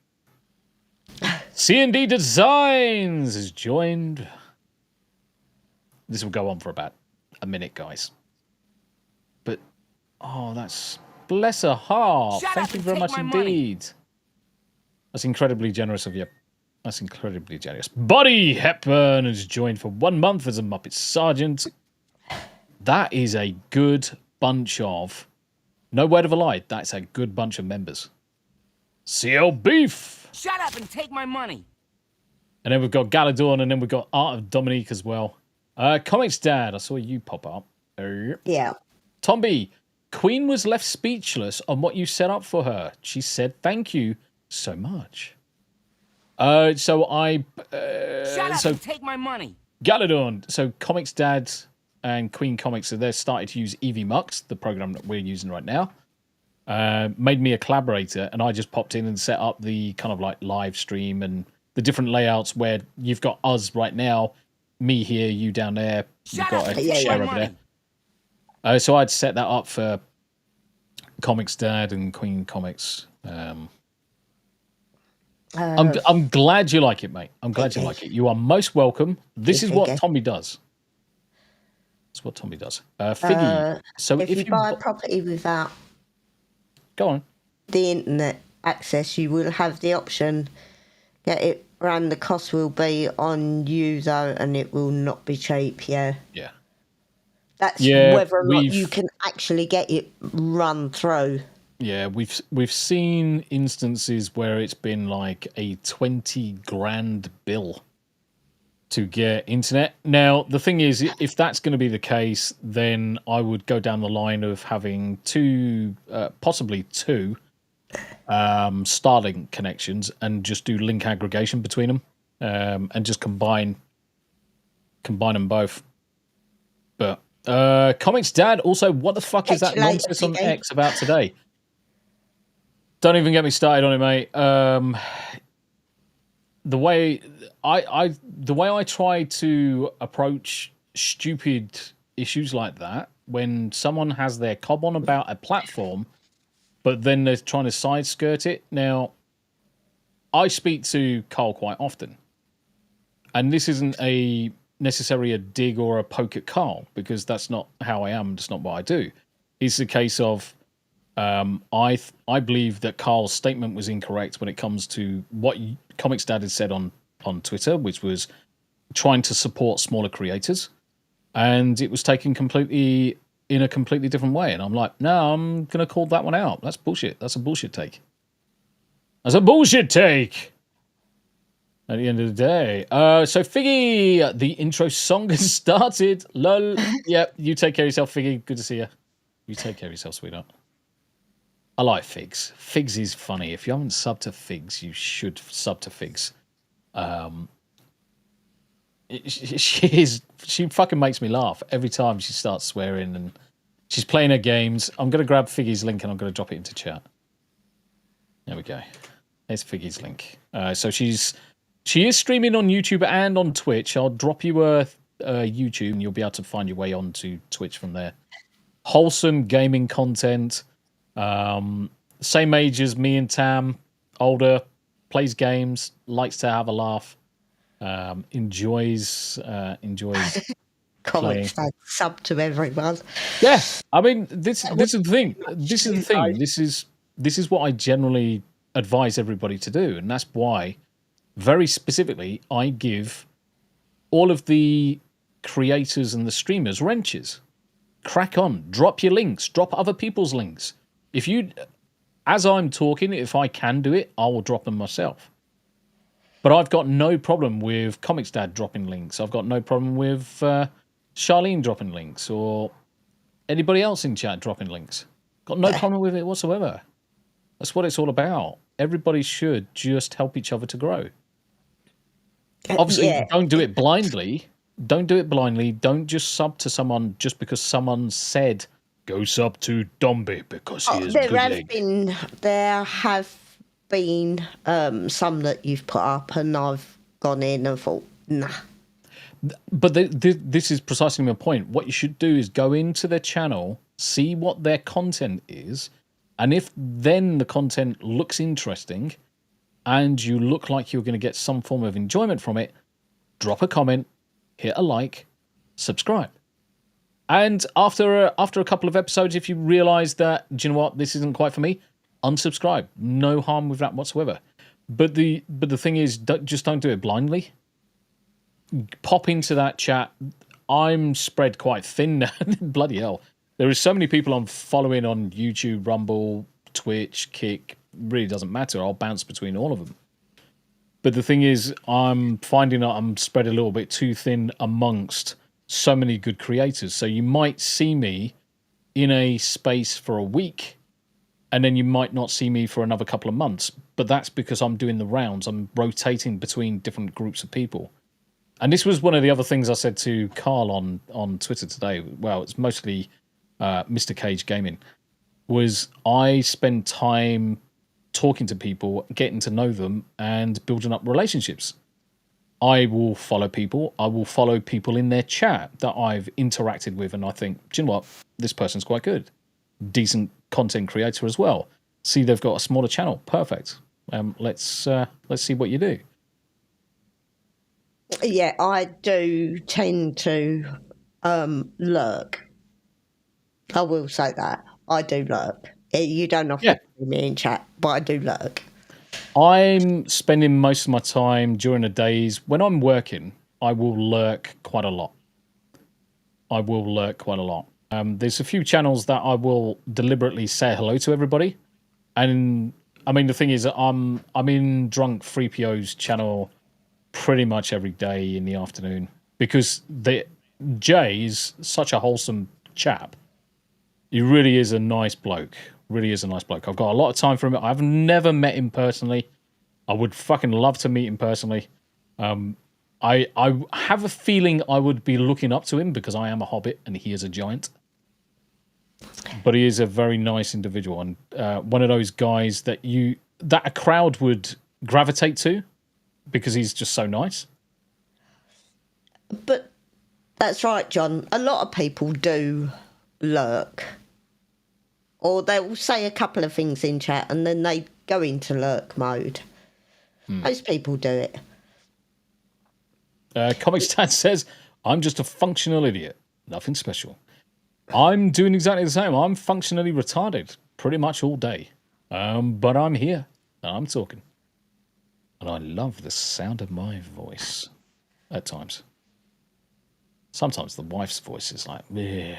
C&D Designs has joined. This will go on for about a minute, guys. But, oh, that's... Bless her heart. Thank you very much indeed. That's incredibly generous of you. That's incredibly generous. Buddy Hepburn has joined for 1 month as a Muppet Sergeant. That is a good bunch of... No word of a lie. That's a good bunch of members. CL Beef. Shut up and take my money. And then we've got Galadorn, and then we've got Art of Dominique as well. Comics Dad, I saw you pop up. Yeah. Tombi, Queen was left speechless on what you set up for her. She said thank you so much. Shut up and take my money. Galadorn. So Comics Dad and Queen Comics, so they started to use EVMux, the program that we're using right now. Made me a collaborator, and I just popped in and set up the kind of like live stream and the different layouts where you've got us right now, me here, you down there, you've got a share over there. So I'd set that up for Comics Dad and Queen Comics. I'm glad you like it, mate. I'm glad you like it. You are most welcome. This is what Tombi does. That's what Tombi does. Figgy. So if you buy a property without the internet access, you will have the option. Get it run. The cost will be on you though, and it will not be cheap. Yeah. That's whether or not you can actually get it run through. Yeah, we've seen instances where it's been like a 20 grand bill to get internet. Now, the thing is, if that's going to be the case, then I would go down the line of having possibly two Starlink connections and just do link aggregation between them, and just combine them both. But Comics Dad, also, what the fuck is that nonsense on X about today? Don't even get me started on it, mate. The way I try to approach stupid issues like that, when someone has their cob on about a platform, but then they're trying to side skirt it. Now, I speak to Carl quite often, and this isn't necessarily a dig or a poke at Carl, because that's not how I am. That's not what I do. It's a case of I believe that Carl's statement was incorrect when it comes to what Comics Dad had said on Twitter, which was trying to support smaller creators, and it was taken in a completely different way. And I'm like, no, I'm going to call that one out. That's bullshit. That's a bullshit take. That's a bullshit take. At the end of the day. So Figgy, the intro song has started. Lol. Yep, you take care of yourself, Figgy. Good to see you. You take care of yourself, sweetheart. I like Figs. Figs is funny. If you haven't subbed to Figs, you should sub to Figs. She fucking makes me laugh every time she starts swearing and she's playing her games. I'm going to grab Figgy's link and I'm going to drop it into chat. There we go. There's Figgy's link. So she is streaming on YouTube and on Twitch. I'll drop you a YouTube and you'll be able to find your way onto Twitch from there. Wholesome gaming content. Same age as me and Tam, older, plays games, likes to have a laugh, enjoys Comics Dad sub to everyone. Yeah, I mean this is the thing. This is what I generally advise everybody to do, and that's why, very specifically, I give all of the creators and the streamers wrenches. Crack on, drop your links, drop other people's links. If you, as I'm talking, if I can do it, I will drop them myself. But I've got no problem with Comics Dad dropping links. I've got no problem with Charlene dropping links or anybody else in chat dropping links. Got no problem with it whatsoever. That's what it's all about. Everybody should just help each other to grow. Obviously, don't do it blindly. Don't do it blindly. Don't just sub to someone just because someone said, go sub to Tombi because he is good. There have been some that you've put up and I've gone in and thought, nah. But this is precisely my point. What you should do is go into their channel, see what their content is, and if then the content looks interesting and you look like you're going to get some form of enjoyment from it, drop a comment, hit a like, subscribe. And after a couple of episodes, if you realise that, do you know what, this isn't quite for me, unsubscribe. No harm with that whatsoever. But the thing is, don't do it blindly. Pop into that chat. I'm spread quite thin now. Bloody hell. There are so many people I'm following on YouTube, Rumble, Twitch, Kick. Really doesn't matter. I'll bounce between all of them. But the thing is, I'm finding that I'm spread a little bit too thin amongst so many good creators. So you might see me in a space for a week, and then you might not see me for another couple of months. But that's because I'm doing the rounds. I'm rotating between different groups of people. And this was one of the other things I said to Carl on Twitter today. Well, it's mostly Mr. Cage Gaming. Was I spend time talking to people, getting to know them, and building up relationships. I will follow people. I will follow people in their chat that I've interacted with, and I think, do you know what? This person's quite good. Decent content creator as well. See, they've got a smaller channel. Perfect. Let's see what you do. Yeah, I do tend to lurk. I will say that. I do lurk. You don't often see me in chat, but I do lurk. I'm spending most of my time during the days when I'm working. I will lurk quite a lot. There's a few channels that I will deliberately say hello to everybody, and I mean the thing is, I'm in Drunk 3PO's channel pretty much every day in the afternoon because Jay is such a wholesome chap. He really is a nice bloke. I've got a lot of time for him. I've never met him personally. I would fucking love to meet him personally. I have a feeling I would be looking up to him because I am a hobbit and he is a giant. But he is a very nice individual and one of those guys that a crowd would gravitate to because he's just so nice. But that's right, John. A lot of people do lurk. Or they'll say a couple of things in chat and then they go into lurk mode. Most people do it. Comics Dad says, I'm just a functional idiot. Nothing special. I'm doing exactly the same. I'm functionally retarded pretty much all day. But I'm here and I'm talking. And I love the sound of my voice at times. Sometimes the wife's voice is like, yeah.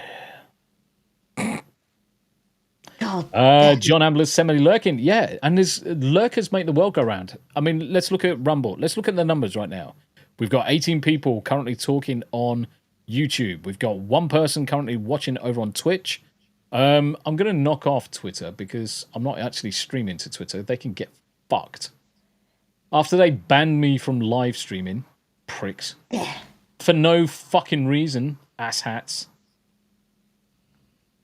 John Ambler's semi-lurking. Yeah, and there's lurkers make the world go round. I mean, let's look at Rumble. Let's look at the numbers right now. We've got 18 people currently talking on YouTube. We've got one person currently watching over on Twitch. I'm going to knock off Twitter because I'm not actually streaming to Twitter. They can get fucked. After they banned me from live streaming, pricks. For no fucking reason, asshats.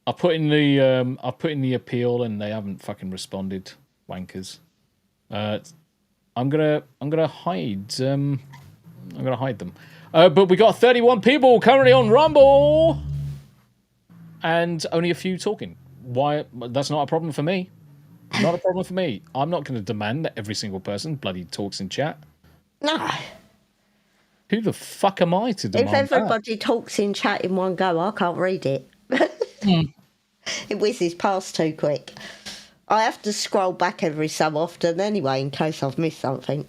I put in the appeal and they haven't fucking responded, wankers. I'm gonna hide them. But we got 31 people currently on Rumble, and only a few talking. Why? That's not a problem for me. Not a problem for me. I'm not going to demand that every single person bloody talks in chat. No. Who the fuck am I to demand If everybody talks in chat in one go, I can't read it. It whizzes past too quick. I have to scroll back every so often anyway in case I've missed something.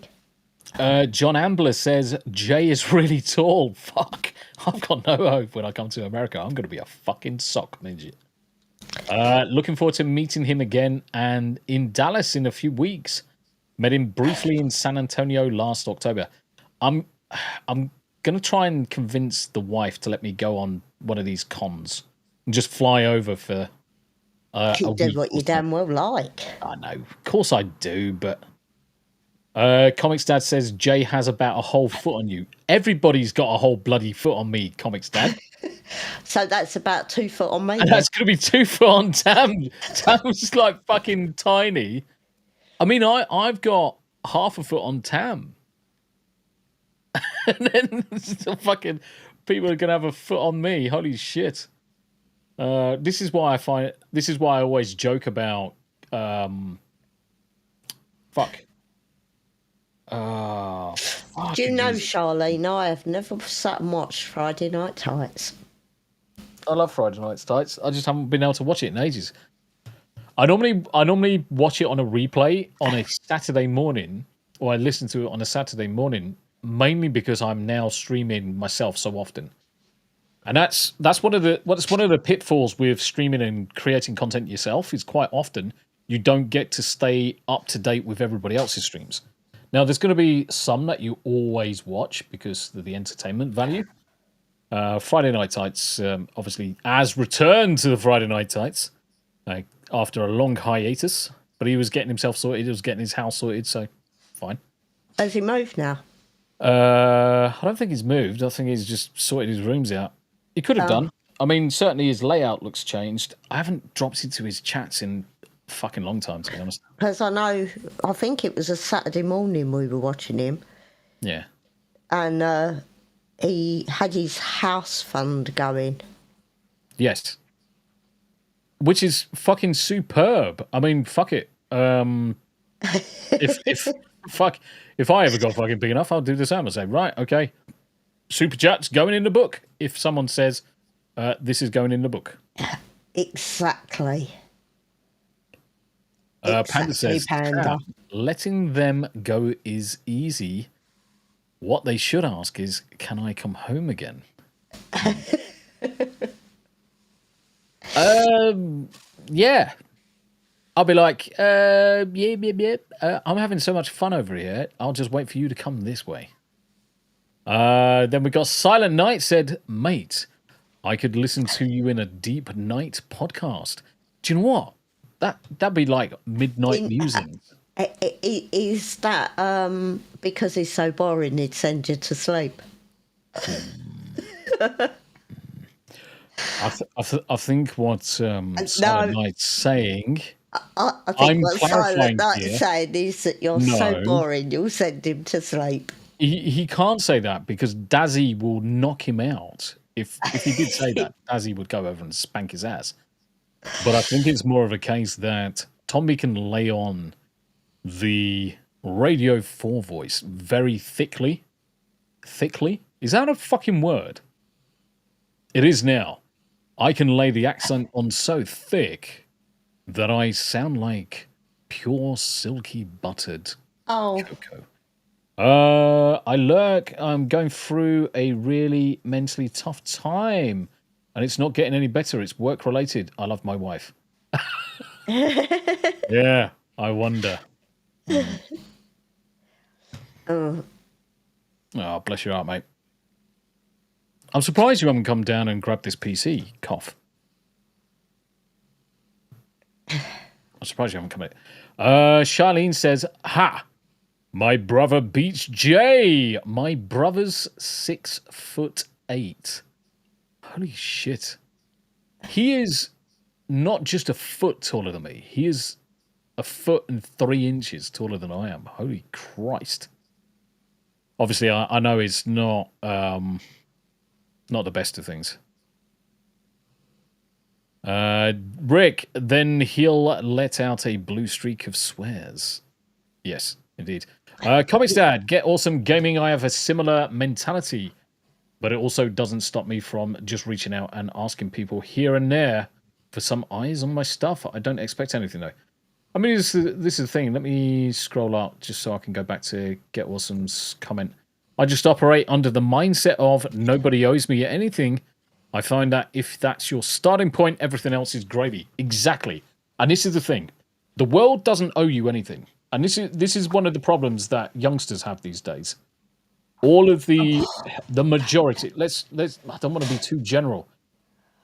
John Ambler says, Jay is really tall. Fuck. I've got no hope when I come to America. I'm going to be a fucking sock midget. Looking forward to meeting him again and in Dallas in a few weeks. Met him briefly in San Antonio last October. I'm going to try and convince the wife to let me go on one of these cons and just fly over for You do what you damn well like. I know. Of course I do, but... Comics Dad says, Jay has about a whole foot on you. Everybody's got a whole bloody foot on me, Comics Dad. So that's about 2 foot on me. And that's going to be 2 foot on Tam. Tam's like fucking tiny. I mean, I've got half a foot on Tam. And then still fucking people are going to have a foot on me. Holy shit. This is why I always joke about, fuck. Do you know, Charlene, I have never sat and watched Friday Night Tights. I love Friday Night Tights. I just haven't been able to watch it in ages. I normally watch it on a replay on a Saturday morning, or I listen to it on a Saturday morning, mainly because I'm now streaming myself so often. And that's one of the pitfalls with streaming and creating content yourself is quite often you don't get to stay up to date with everybody else's streams. Now, there's going to be some that you always watch because of the entertainment value. Friday Night Tights, obviously, has returned to the Friday Night Tights after a long hiatus. But he was getting himself sorted. He was getting his house sorted, so fine. Has he moved now? I don't think he's moved. I think he's just sorted his rooms out. He could have done. I mean, certainly his layout looks changed. I haven't dropped into his chats in a fucking long time, to be honest. Because I think it was a Saturday morning we were watching him. Yeah. And he had his house fund going. Yes. Which is fucking superb. I mean, fuck it. If I ever got fucking big enough, I'll do the same. I'll say, right, okay, super chat's going in the book. If someone says this is going in the book, Exactly. Panda says, Panda. letting them go is easy. What they should ask is, can I come home again? Yeah. I'll be like, yeah. I'm having so much fun over here. I'll just wait for you to come this way. Then we got Silent Night said, mate, I could listen to you in a deep night podcast. Do you know what? That'd be like midnight musings. Is that because he's so boring he'd send you to sleep? I think what Silent Night's saying... I think what Silent Night's here, saying is that you're so boring you'll send him to sleep. He can't say that because Dazzy will knock him out. If he did say that, Dazzy would go over and spank his ass. But I think it's more of a case that Tombi can lay on the Radio 4 voice very thickly. Thickly? Is that a fucking word? It is now. I can lay the accent on so thick that I sound like pure silky buttered cocoa. I'm going through a really mentally tough time, and it's not getting any better. It's work related. I love my wife. Yeah, I wonder. Oh, bless your heart, mate. I'm surprised you haven't come down and grabbed this PC. Cough. I'm surprised you haven't come in. Charlene says, ha! My brother beats Jay. My brother's 6'8". Holy shit. He is not just a foot taller than me. He is a foot and 3 inches taller than I am. Holy Christ. Obviously, I know it's not the best of things. Rick, then he'll let out a blue streak of swears. Yes, indeed. Comics Dad, get awesome gaming. I have a similar mentality, but it also doesn't stop me from just reaching out and asking people here and there for some eyes on my stuff. I don't expect anything, though. I mean, this is the thing. Let me scroll up just so I can go back to Get Awesome's comment. I just operate under the mindset of nobody owes me anything. I find that if that's your starting point, everything else is gravy. Exactly. And this is the thing. The world doesn't owe you anything. And this is one of the problems that youngsters have these days. All of the majority, let's I don't want to be too general.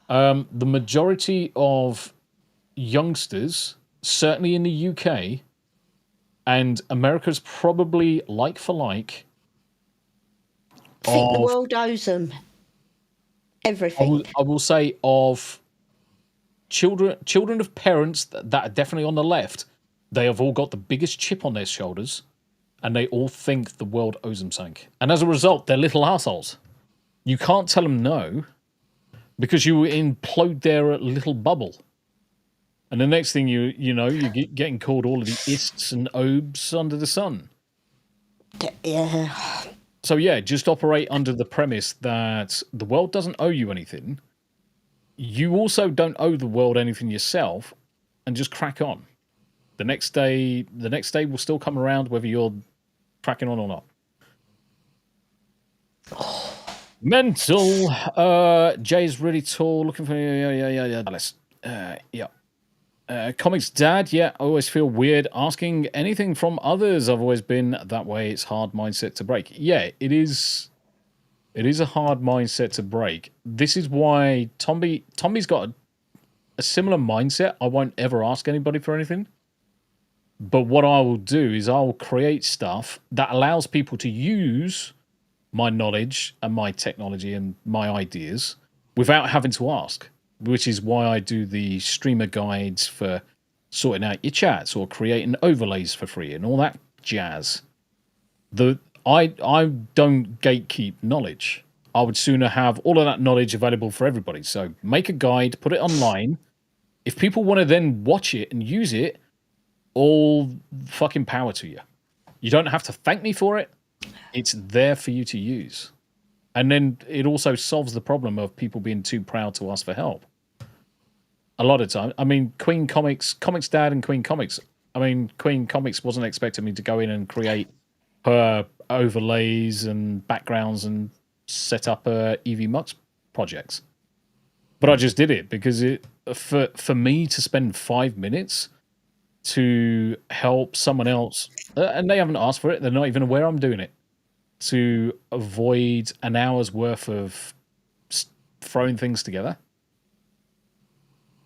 The majority of youngsters, certainly in the UK, and America's probably like for like. I think the world owes them everything. I will say of children of parents that are definitely on the left, they have all got the biggest chip on their shoulders, and they all think the world owes them something. And as a result, they're little assholes. You can't tell them no, because you implode their little bubble. And the next thing you're getting called all of the ists and obes under the sun. Yeah. So yeah, just operate under the premise that the world doesn't owe you anything. You also don't owe the world anything yourself, and just crack on. The next day will still come around whether you're cracking on or not. Mental. Jay's really tall. Looking for yeah. Let's Comics Dad. Yeah, I always feel weird asking anything from others. I've always been that way. It's hard mindset to break. Yeah, it is. It is a hard mindset to break. This is why Tombi's got a similar mindset. I won't ever ask anybody for anything. But what I will do is I'll create stuff that allows people to use my knowledge and my technology and my ideas without having to ask, which is why I do the streamer guides for sorting out your chats or creating overlays for free and all that jazz. I don't gatekeep knowledge. I would sooner have all of that knowledge available for everybody. So make a guide, put it online. If people want to then watch it and use it, all fucking power to you. You don't have to thank me for it. It's there for you to use. And then it also solves the problem of people being too proud to ask for help. A lot of time. I mean, Queen Comics Dad and Queen Comics. I mean, Queen Comics wasn't expecting me to go in and create her overlays and backgrounds and set up EV Mux projects. But I just did it because for me to spend 5 minutes to help someone else, and they haven't asked for it, they're not even aware I'm doing it, to avoid an hour's worth of throwing things together.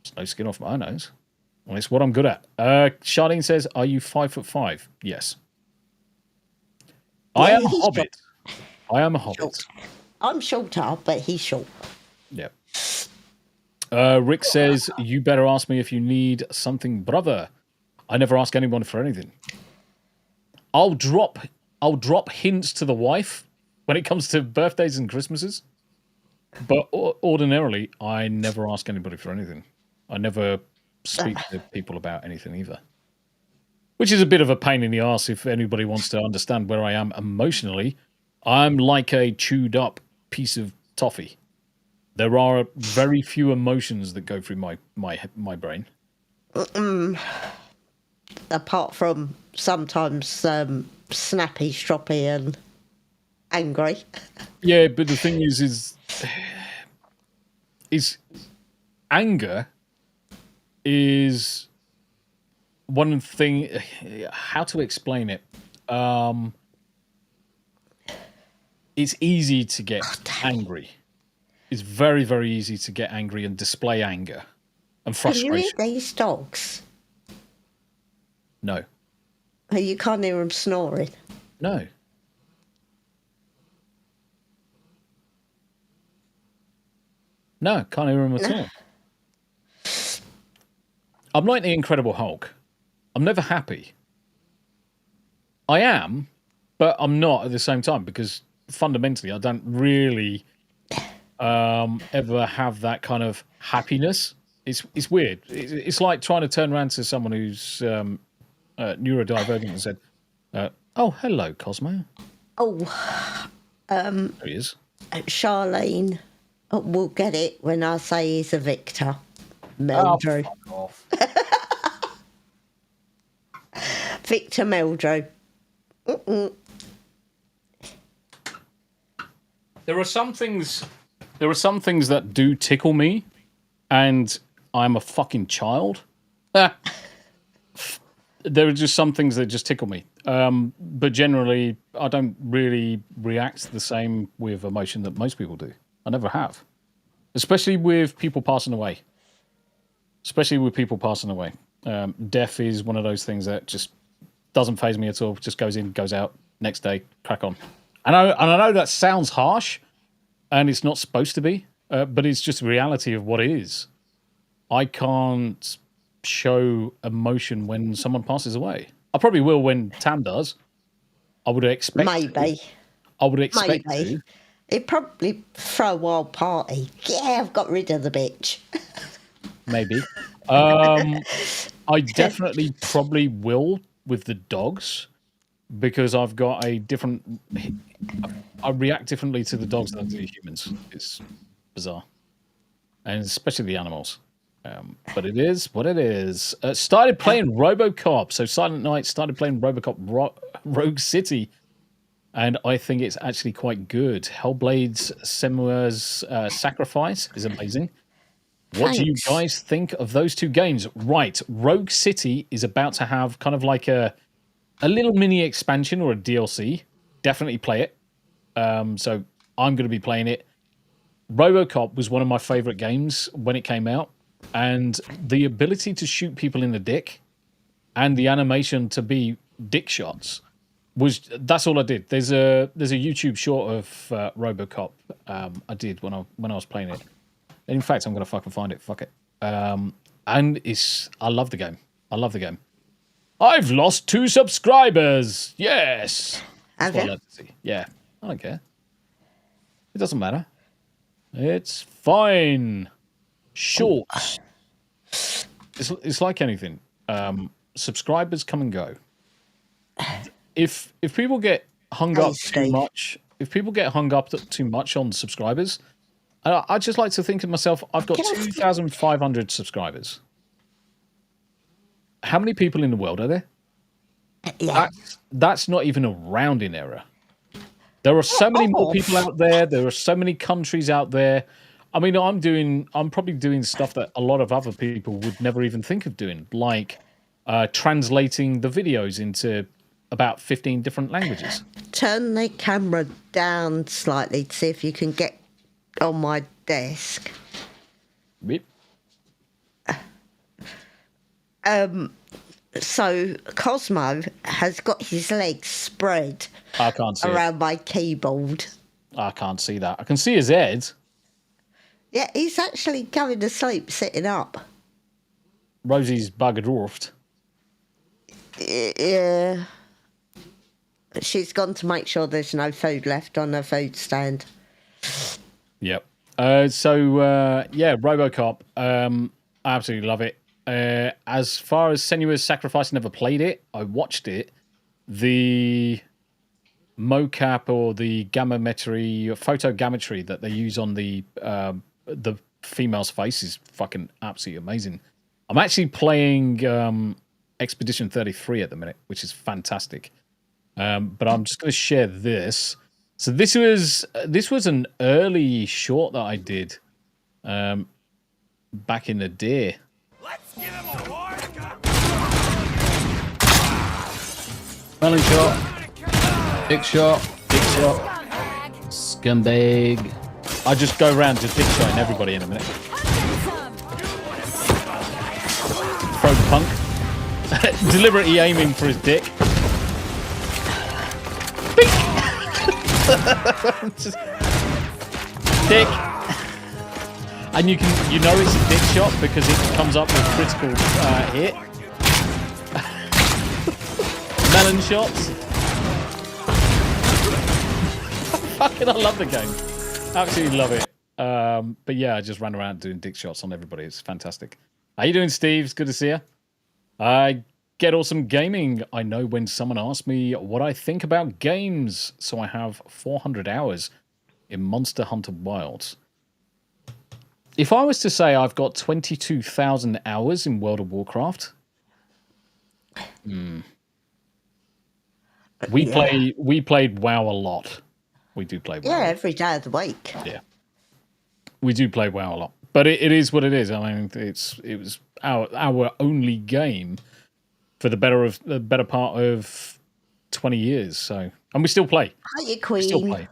There's no skin off my nose. Well, it's what I'm good at. Charlene says, "Are you 5'5"?" Yes. I am a hobbit. I am a hobbit. Short. I'm shorter, but he's short. Yeah. Rick says, "You better ask me if you need something, brother. I never ask anyone for anything. I'll drop hints to the wife when it comes to birthdays and Christmases, but ordinarily, I never ask anybody for anything. I never speak to people about anything either." Which is a bit of a pain in the arse if anybody wants to understand where I am emotionally. I'm like a chewed up piece of toffee. There are very few emotions that go through my brain. Apart from sometimes snappy, stroppy, and angry. Yeah, but the thing is anger is one thing. How to explain it? It's easy to get angry. It's very, very easy to get angry and display anger and frustration. Can you hear these dogs? No. Oh, you can't hear them snoring. No. No, can't hear him at all. I'm like the Incredible Hulk. I'm never happy. I am, but I'm not at the same time because fundamentally I don't really ever have that kind of happiness. It's weird. It's like trying to turn around to someone who's neurodivergent and said, "Oh, hello, Cosmo." Oh, There he is. Charlene will get it when I say he's a victor. Oh, Meldrew. fuck off. Victor Meldrew. There are some things that do tickle me, and I'm a fucking child. There are just some things that just tickle me. But generally, I don't really react the same with emotion that most people do. I never have. Especially with people passing away. Death is one of those things that just doesn't faze me at all. Just goes in, goes out, next day, crack on. And I know that sounds harsh, and it's not supposed to be, but it's just the reality of what it is. I can't show emotion when someone passes away. I probably will when Tam does. I would expect Maybe. I would expect Maybe. to. He'd probably throw a wild party. Yeah, I've got rid of the bitch. Maybe. I definitely probably will with the dogs because I've got a different... I react differently to the dogs than I do to humans. It's bizarre. And especially the animals. But it is what it is. Started playing RoboCop. So Silent Night started playing RoboCop Rogue City. And I think it's actually quite good. Hellblade's Semua's Sacrifice is amazing. What do you guys think of those two games? Right, Rogue City is about to have kind of like a little mini expansion or a DLC. Definitely play it. So I'm going to be playing it. RoboCop was one of my favorite games when it came out. And the ability to shoot people in the dick and the animation to be dick shots that's all I did. There's a YouTube short of RoboCop. I did when I was playing it. In fact, I'm gonna fucking find it. Fuck it. And I love the game. I love the game. I've lost 2 subscribers. Yes. That's what I like to see. Yeah, I don't care. It doesn't matter. It's fine. Shorts. It's like anything. Subscribers come and go. If people get hung up too much, too much on subscribers, I just like to think of myself. I've got 2,500 subscribers. How many people in the world are there? Yeah. That's not even a rounding error. There are so many more people out there. There are so many countries out there. I mean, I'm probably doing stuff that a lot of other people would never even think of doing, like translating the videos into about 15 different languages. Turn the camera down slightly to see if you can get on my desk. Yep. So Cosmo has got his legs spread I can't see around my keyboard. I can't see that. I can see his head. Yeah, he's actually going to sleep sitting up. Rosie's buggered. Yeah. She's gone to make sure there's no food left on her food stand. Yep. RoboCop. I absolutely love it. As far as Senua's Sacrifice, I never played it. I watched it. The mocap or the photogrammetry that they use on the female's face is fucking absolutely amazing. I'm actually playing Expedition 33 at the minute, which is fantastic. But I'm just going to share this. So this was an early short that I did back in the day. Let's give him a war. Melon shot. Big shot. Scumbag. I just go around just dick shotting everybody in a minute. Throw punk. Deliberately aiming for his dick. Bink! Just dick. And you know it's a dick shot because it comes up with critical hit. Melon shots. Fucking I love the game. Absolutely love it. But yeah, I just ran around doing dick shots on everybody. It's fantastic. How you doing, Steve? It's good to see you. I get awesome gaming. I know when someone asks me what I think about games, so I have 400 hours in Monster Hunter Wilds. If I was to say I've got 22,000 hours in World of Warcraft, we played WoW a lot. We do play WoW. Yeah, every day of the week. Yeah, we do play WoW a lot, but it is what it is. I mean, it was our only game for the better part of 20 years. So, and we still play. Hiya, Queen. We still play.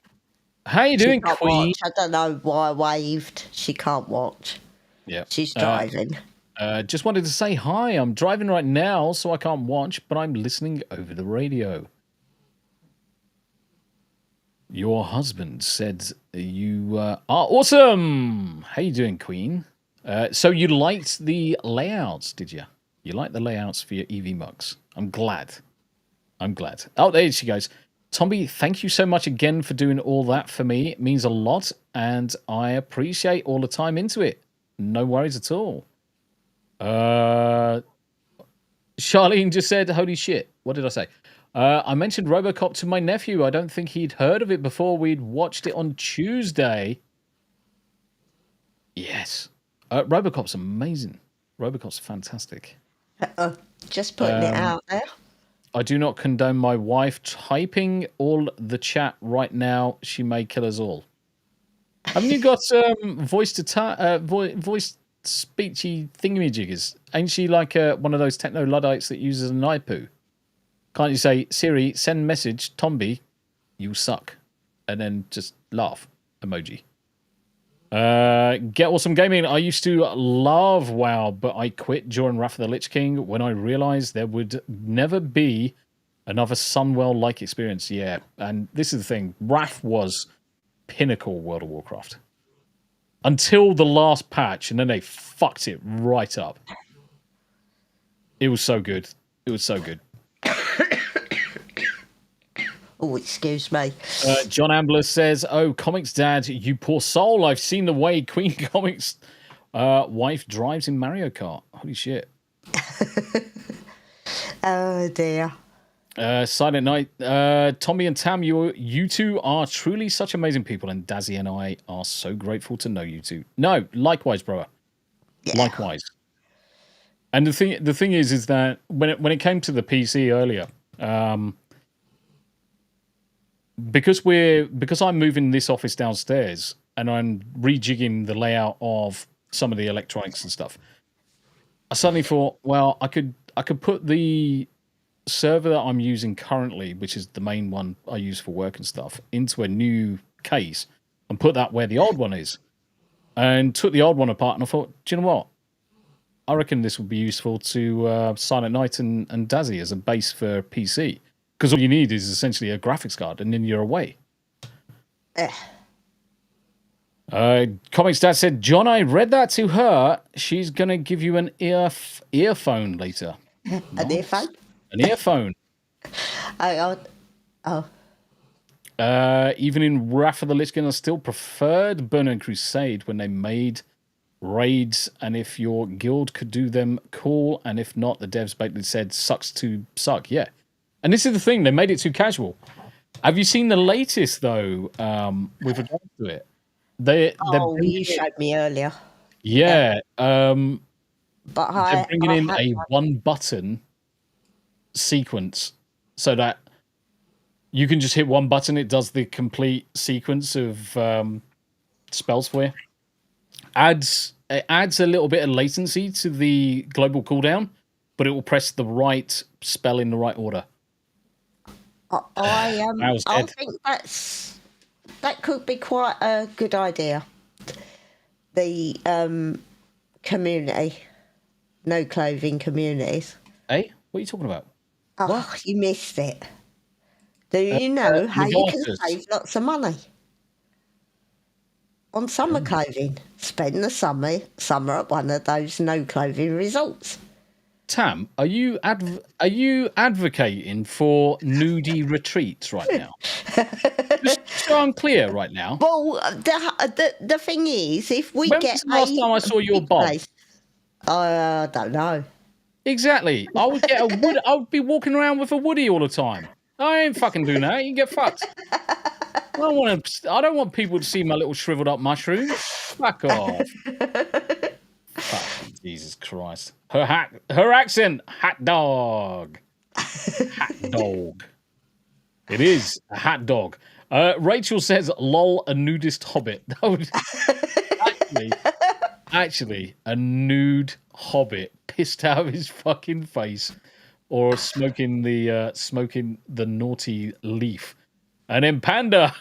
How you doing, Queen? Watch. I don't know why I waved. She can't watch. Yeah, she's driving. Just wanted to say hi. I'm driving right now, so I can't watch, but I'm listening over the radio. Your husband said you are awesome. How you doing, Queen? So you liked the layouts, did you? You liked the layouts for your EV mugs. I'm glad. Oh, there she goes. Tombi, thank you so much again for doing all that for me. It means a lot, and I appreciate all the time into it. No worries at all. Charlene just said, holy shit. What did I say? I mentioned RoboCop to my nephew. I don't think he'd heard of it before we'd watched it on Tuesday. Yes. RoboCop's amazing. RoboCop's fantastic. Just putting it out there. I do not condone my wife typing all the chat right now. She may kill us all. Haven't you got voice speechy thingamajiggers? Ain't she like one of those techno Luddites that uses an iPoo? Can't you say, Siri, send message, Tombi, you suck, and then just laugh emoji? Get awesome gaming. I used to love WoW, but I quit during Wrath of the Lich King when I realized there would never be Another Sunwell-like experience, yeah. And this is the thing. Wrath was pinnacle World of Warcraft. Until the last patch, and then they fucked it right up. It was so good. It was so good. Oh, excuse me. John Ambler says, "Oh, comics dad, you poor soul. I've seen the way Queen Comics wife drives in Mario Kart. Holy shit." Oh, dear. Silent Night. Tombi and Tam, you two are truly such amazing people, and Dazzy and I are so grateful to know you two. No, likewise, brother. Yeah. Likewise. And the thing is that when it came to the PC earlier, because I'm moving this office downstairs and I'm rejigging the layout of some of the electronics and stuff, I suddenly thought, well, I could put the server that I'm using currently, which is the main one I use for work and stuff, into a new case and put that where the old one is. And took the old one apart, and I thought, do you know what? I reckon this would be useful to Silent Night and Dazzy as a base for PC. Because all you need is essentially a graphics card, and then you're away. Comics Dad said, John, I read that to her. She's going to give you an earphone later. An earphone? An earphone. Even in Wrath of the Lich King, I still preferred Burning Crusade when they made raids, and if your guild could do them, cool, and if not, the devs basically said sucks to suck. Yeah. And this is the thing, they made it too casual. Have you seen the latest, though, with regards to it? You showed me earlier. Yeah. But they're bringing in a one-button sequence so that you can just hit one button, it does the complete sequence of spells for you. It adds a little bit of latency to the global cooldown, but it will press the right spell in the right order. I think that could be quite a good idea. The community, no clothing communities. Hey, what are you talking about? Oh, what? You missed it. Do you know how you can save lots of money on summer clothing? Spend the summer at one of those no clothing resorts. Tam, are you advocating for nudie retreats right now? Just so I'm clear right now. Well, the thing is, if we when get was the last time I saw your bob? I don't know. Exactly. I would be walking around with a woody all the time. I ain't fucking doing that. You can get fucked. I don't want people to see my little shriveled up mushroom. Fuck off. Fucking Jesus Christ. Her accent, hat dog. Hat dog. It is a hat dog. Rachel says, lol, a nudist hobbit. That would actually a nude hobbit pissed out of his fucking face or smoking the naughty leaf. And then Panda's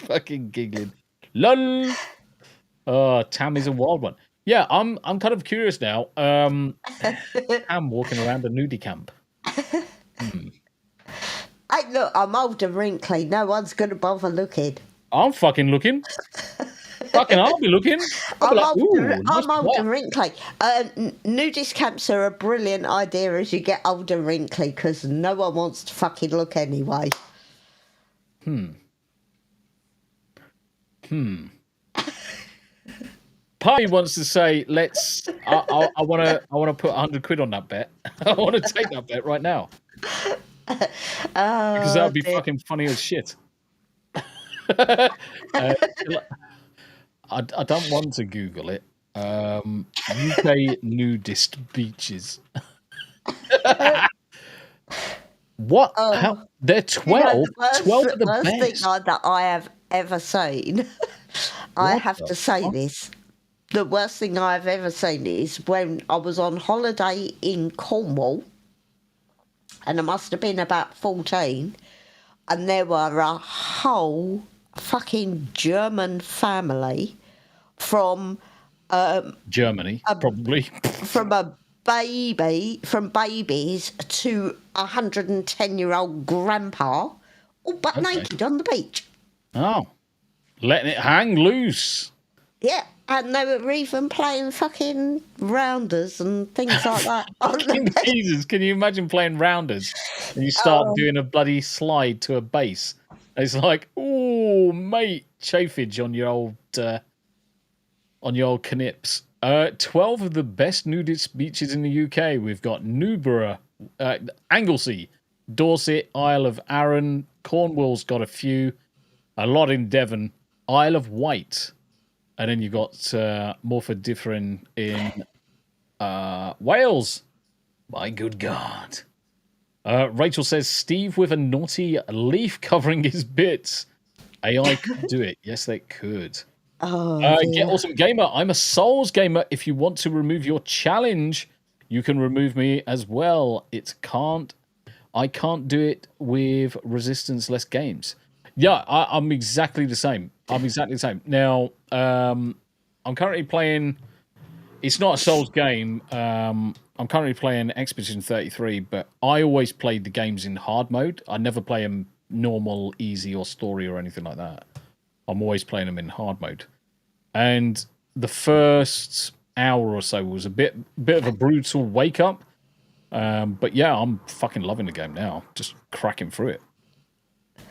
fucking giggling. Lol. Tam is a wild one. Yeah, I'm kind of curious now. Tam walking around a nudie camp. Hey, look, I'm old and wrinkly. No one's going to bother looking. I'm fucking looking. Fucking, I'll be looking. I'm old and wrinkly. Nudist camps are a brilliant idea as you get old and wrinkly because no one wants to fucking look anyway. Pi wants to say, let's. I want to put 100 quid on that bet. I want to take that bet right now. Because that would be fucking funny as shit. I don't want to Google it. UK nudist beaches. What? How? They're 12. 12 at the best. The worst thing that I have ever seen. I have to say this. The worst thing I've ever seen is when I was on holiday in Cornwall, and I must have been about 14, and there were a whole fucking German family from Germany, probably. From a from babies to 110-year-old grandpa, all butt naked on the beach. Oh, letting it hang loose. Yeah, and they were even playing fucking rounders and things like that. on the beach. Jesus, can you imagine playing rounders and you start doing a bloody slide to a base? It's like, oh, mate, chafage on your old knips. 12 of the best nudist beaches in the UK. We've got Newborough, Anglesey, Dorset, Isle of Arran, Cornwall's got a few, a lot in Devon, Isle of Wight, and then you've got Morford Differin in Wales. My good God. Rachel says, Steve with a naughty leaf covering his bits. AI could do it. Yes, they could. Get Awesome Gamer. I'm a Souls gamer. If you want to remove your challenge, you can remove me as well. I can't do it with resistance-less games. Yeah, I'm exactly the same. Now, I'm currently playing... It's not a Souls game. I'm currently playing Expedition 33, but I always played the games in hard mode. I never play them normal, easy, or story or anything like that. I'm always playing them in hard mode. And the first hour or so was a bit of a brutal wake-up. But yeah, I'm fucking loving the game now. Just cracking through it.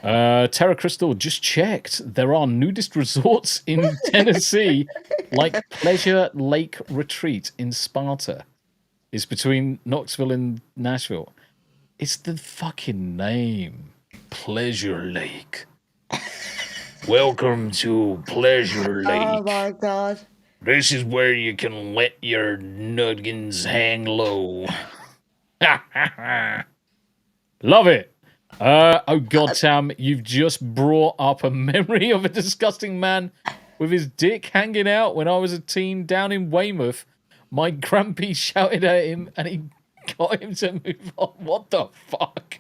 Terra Crystal just checked. There are nudist resorts in Tennessee, like Pleasure Lake Retreat in Sparta. It's between Knoxville and Nashville. It's the fucking name. Pleasure Lake. Welcome to Pleasure Lake. Oh my God. This is where you can let your nuggins hang low. Love it. Oh God, Tam, you've just brought up a memory of a disgusting man with his dick hanging out when I was a teen down in Weymouth. My grampy shouted at him and he got him to move on. What the fuck?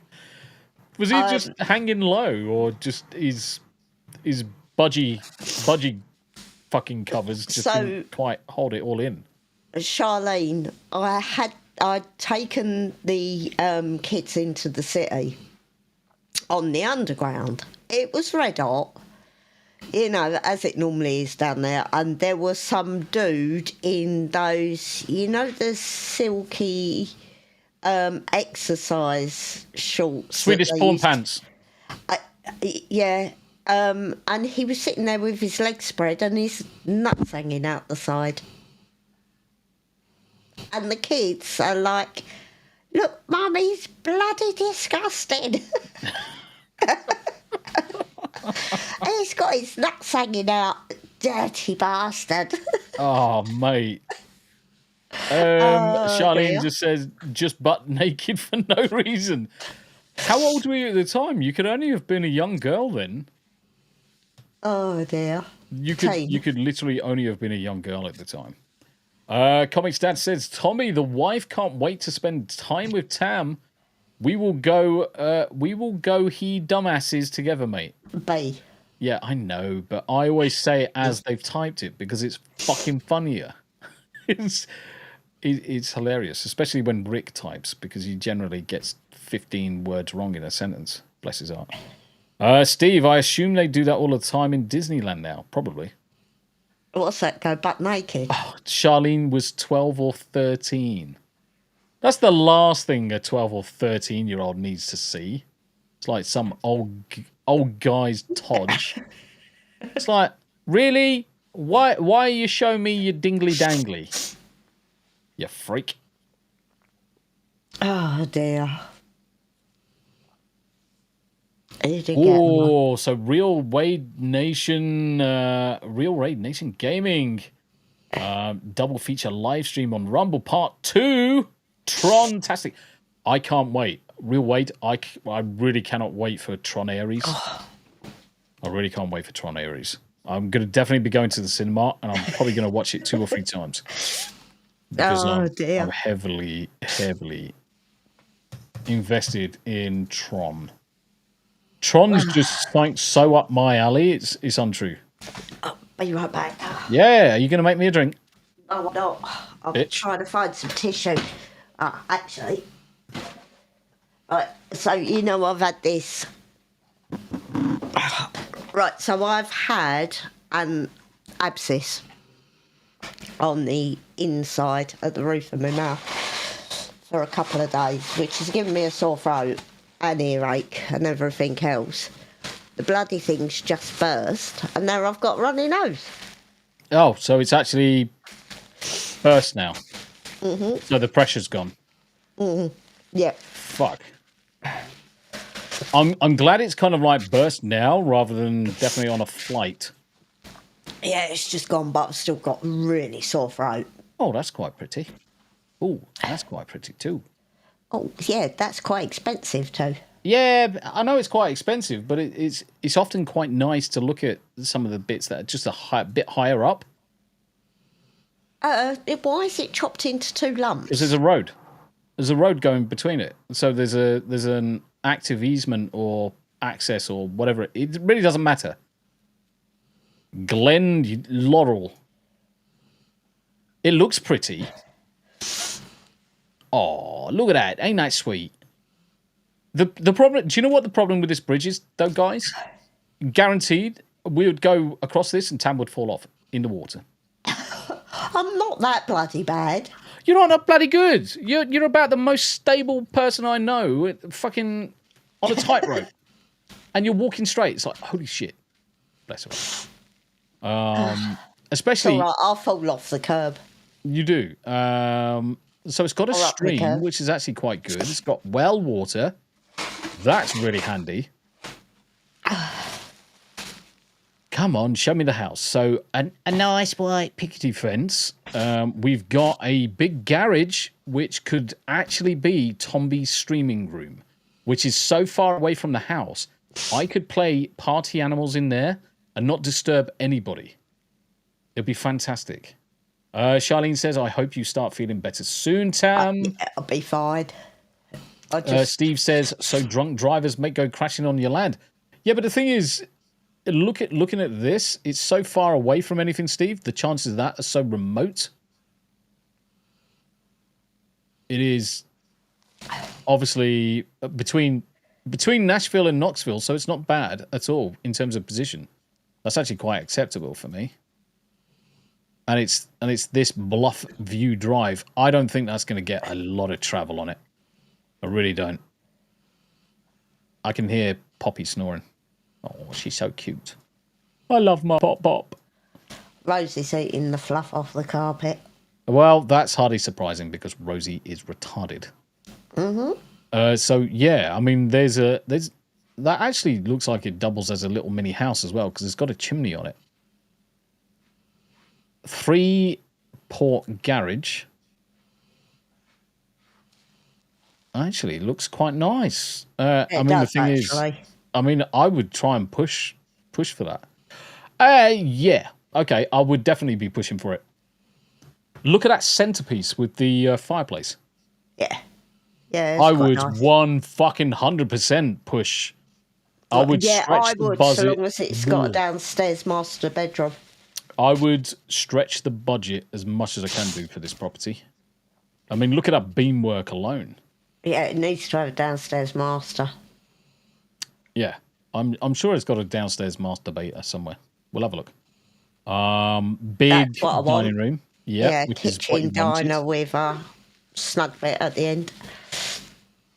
Was he just hanging low or just his budgie fucking covers just didn't quite hold it all in? Charlene, I'd taken the kids into the city on the underground. It was red hot, as it normally is down there, and there was some dude in those, the silky exercise shorts. Swedish porn pants. Yeah. And he was sitting there with his legs spread and his nuts hanging out the side. And the kids are like, look, Mum, he's bloody disgusting. He's got his nuts hanging out, dirty bastard. Oh, mate. Charlene dear. just says, just butt naked for no reason. How old were you at the time? You could only have been a young girl then. Oh, dear. You could literally only have been a young girl at the time. Comics Dad says, Tommy, the wife can't wait to spend time with Tam. We will go he dumbasses together, mate. B. Yeah, I know, but I always say it as they've typed it because it's fucking funnier. It's hilarious, especially when Rick types, because he generally gets 15 words wrong in a sentence. Bless his heart. Steve, I assume they do that all the time in Disneyland now. Probably. What's that? Go butt naked? Oh, Charlene was 12 or 13. That's the last thing a 12 or 13-year-old needs to see. It's like some old guy's todge. It's like, really? Why are you showing me your dingly dangly? You freak. Oh, dear. Oh, so Real Raid Nation Gaming, double feature live stream on Rumble Part 2, Tron-tastic. I can't wait. Real Raid, I really cannot wait for Tron Ares. I really can't wait for Tron Ares. I'm going to definitely be going to the cinema, and I'm probably going to watch it 2 or 3 times. Because I'm heavily invested in Tron. Tron's just so up my alley, it's untrue. I'll be right back. Yeah, are you going to make me a drink? Oh, no. I'm trying to find some tissue. Actually, right. So I've had this. Right. So I've had an abscess on the inside of the roof of my mouth for a couple of days, which has given me a sore throat and earache and everything else. The bloody thing's just burst, and now I've got runny nose. Oh, so it's actually burst now. Mm-hmm. So the pressure's gone. Mm-hmm. Yeah. Fuck. I'm glad it's kind of like burst now rather than definitely on a flight. Yeah, it's just gone, but I've still got really sore throat. Oh, that's quite pretty. Oh, that's quite pretty too. Oh, yeah, that's quite expensive too. Yeah, I know it's quite expensive, but it's often quite nice to look at some of the bits that are just a bit higher up. Why is it chopped into two lumps? Because there's a road. There's a road going between it. So there's an active easement or access or whatever. It really doesn't matter. Glen Laurel. It looks pretty. Oh, look at that. Ain't that sweet? The problem, do you know what the problem with this bridge is, though, guys? Guaranteed, we would go across this and Tam would fall off in the water. I'm not that bloody bad. You're not bloody good. You're about the most stable person I know, fucking on a tightrope. And you're walking straight. It's like, holy shit. Bless her. Especially... All right, I'll fall off the curb. You do. So it's got a stream, which is actually quite good. It's got well water. That's really handy. Come on, show me the house. So a nice white pickety fence. We've got a big garage, which could actually be Tombi's streaming room, which is so far away from the house. I could play party animals in there and not disturb anybody. It'd be fantastic. Charlene says, I hope you start feeling better soon, Tam. I'll be fine. Steve says, so drunk drivers may go crashing on your land. Yeah, but the thing is, looking at this, it's so far away from anything, Steve. The chances of that are so remote. It is obviously between Nashville and Knoxville, so it's not bad at all in terms of position. That's actually quite acceptable for me. And it's this Bluff View Drive. I don't think that's going to get a lot of travel on it. I really don't. I can hear Poppy snoring. Oh, she's so cute. I love my Pop. Rosie's eating the fluff off the carpet. Well, that's hardly surprising because Rosie is retarded. Mm-hmm. So yeah, I mean, there's that actually looks like it doubles as a little mini house as well because it's got a chimney on it. 3-port garage. Actually, it looks quite nice. I mean, the thing is, I mean, I would try and push for that. Yeah. Okay, I would definitely be pushing for it. Look at that centerpiece with the fireplace. Yeah. Yeah. I would nice. 100% push. I would stretch the budget. So long as it's got a downstairs master bedroom. I would stretch the budget as much as I can do for this property. I mean, look at that beamwork alone. Yeah, it needs to have a downstairs master. Yeah, I'm sure it's got a downstairs master beta somewhere. We'll have a look. Big dining room. Yeah, which kitchen diner with a snug bit at the end.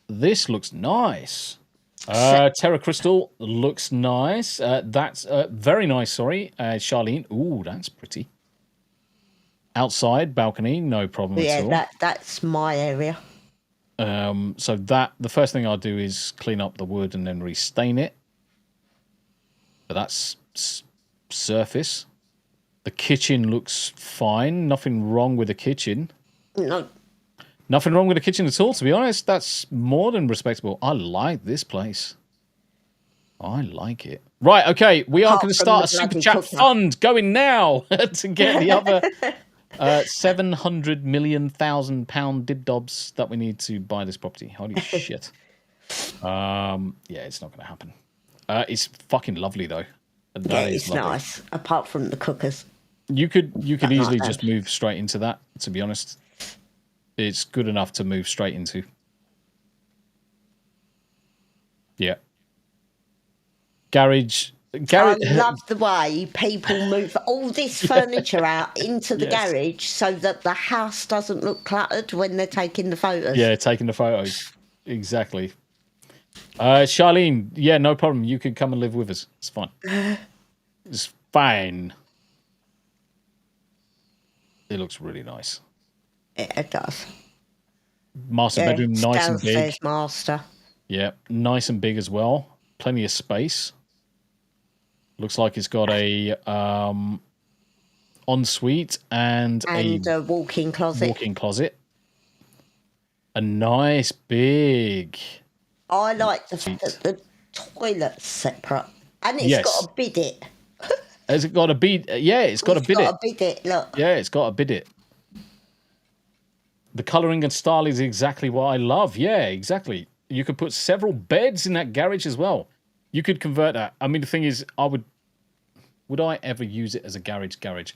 This looks nice. Terra Crystal looks nice. That's very nice, sorry. Charlene. Ooh, that's pretty. Outside, balcony, no problem at all. Yeah, that's my area. So the first thing I'll do is clean up the wood and then restain it. But that's surface. The kitchen looks fine. Nothing wrong with the kitchen. No. Nothing wrong with the kitchen at all, to be honest. That's more than respectable. I like this place. I like it. Right, okay. We are going to start a Super Chat fund going now to get the other 700 million thousand pound dibdobs that we need to buy this property. Holy shit. Yeah, it's not going to happen. It's fucking lovely, though. It's lovely. Nice, apart from the cookers. You could easily just move straight into that, to be honest. It's good enough to move straight into. Yeah. Garage. I love the way people move all this furniture out into the garage so that the house doesn't look cluttered when they're taking the photos. Yeah, taking the photos. Exactly. Charlene, yeah, no problem. You can come and live with us. It's fine. It's fine. It looks really nice. Yeah, it does. Master bedroom, nice and big. Downstairs master. Yeah, nice and big as well. Plenty of space. Looks like it's got a ensuite and a walk-in closet. Walk-in closet. A nice big. I like the fact that the toilet's separate, and it's got a bidet. Has it got a bidet? Yeah, it's got a bidet. Got a bidet. Look. Yeah, it's got a bidet. The colouring and style is exactly what I love. Yeah, exactly. You could put several beds in that garage as well. You could convert that. I mean, the thing is, would I ever use it as a garage?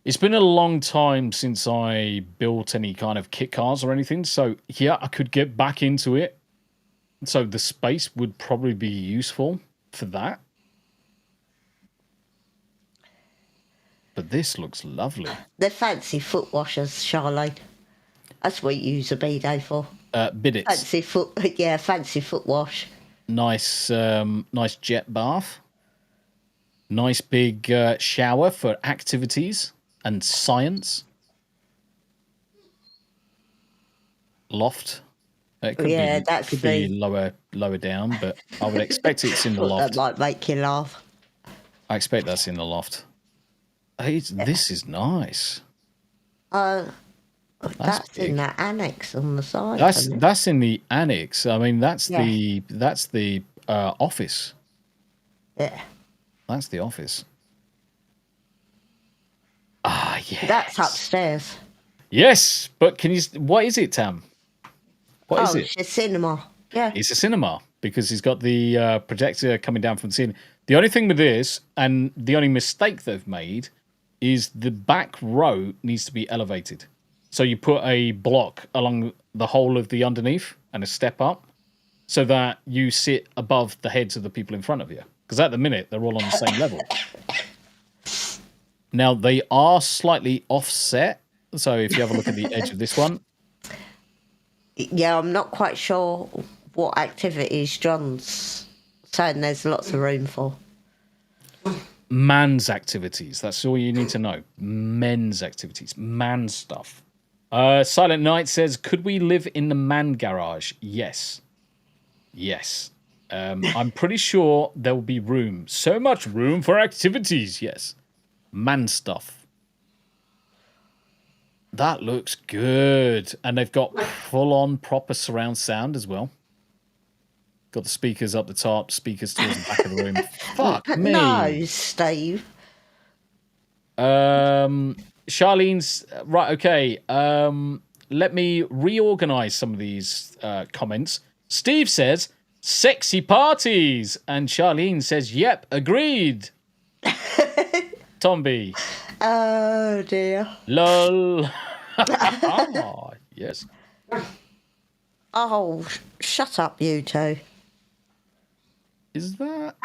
It's been a long time since I built any kind of kit cars or anything. So, yeah, I could get back into it. So the space would probably be useful for that. But this looks lovely. They're fancy foot washers, Charlotte. That's what you use a bidet for. Bidets. Fancy foot wash. Nice, nice jet bath. Nice big shower for activities and science. Loft. It could be lower down, but I would expect it's in the loft. That might make you laugh. I expect that's in the loft. Hey, this is nice. That's in that annex on the side. That's in the annex. I mean, that's the office. Yeah. That's the office. Ah, yeah. That's upstairs. Yes, but what is it, Tam? What is it? It's a cinema. Yeah. It's a cinema because he's got the projector coming down from the ceiling. The only thing with this, and the only mistake they've made, is the back row needs to be elevated. So you put a block along the whole of the underneath and a step up so that you sit above the heads of the people in front of you. Because at the minute, they're all on the same level. Now, they are slightly offset. So if you have a look at the edge of this one. Yeah, I'm not quite sure what activities John's saying there's lots of room for. Man's activities. That's all you need to know. Men's activities. Man stuff. Silent Night says, could we live in the man garage? Yes. Yes. I'm pretty sure there will be room. So much room for activities. Yes. Man stuff. That looks good. And they've got full-on proper surround sound as well. Got the speakers up the top, speakers towards the back of the room. Fuck me. No, Steve. Charlene's... Right, okay. Let me reorganize some of these comments. Steve says, sexy parties. And Charlene says, yep, agreed. Tombi. Oh, dear. Lol. Yes. Oh, shut up, you two. Is that...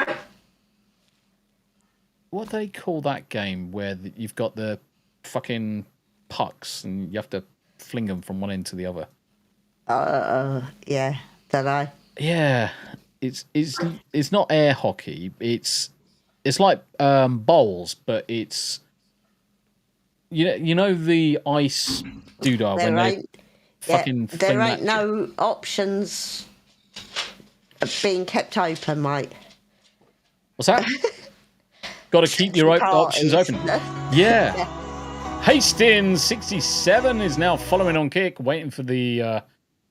What do they call that game where you've got the fucking pucks and you have to fling them from one end to the other? Yeah, don't I? Yeah, it's not air hockey. It's like bowls, but it's you know the ice doodah when they fucking there ain't no options being kept open, mate. What's that? Got to keep your options open. Yeah. Hastings 67 is now following on Kick, waiting for the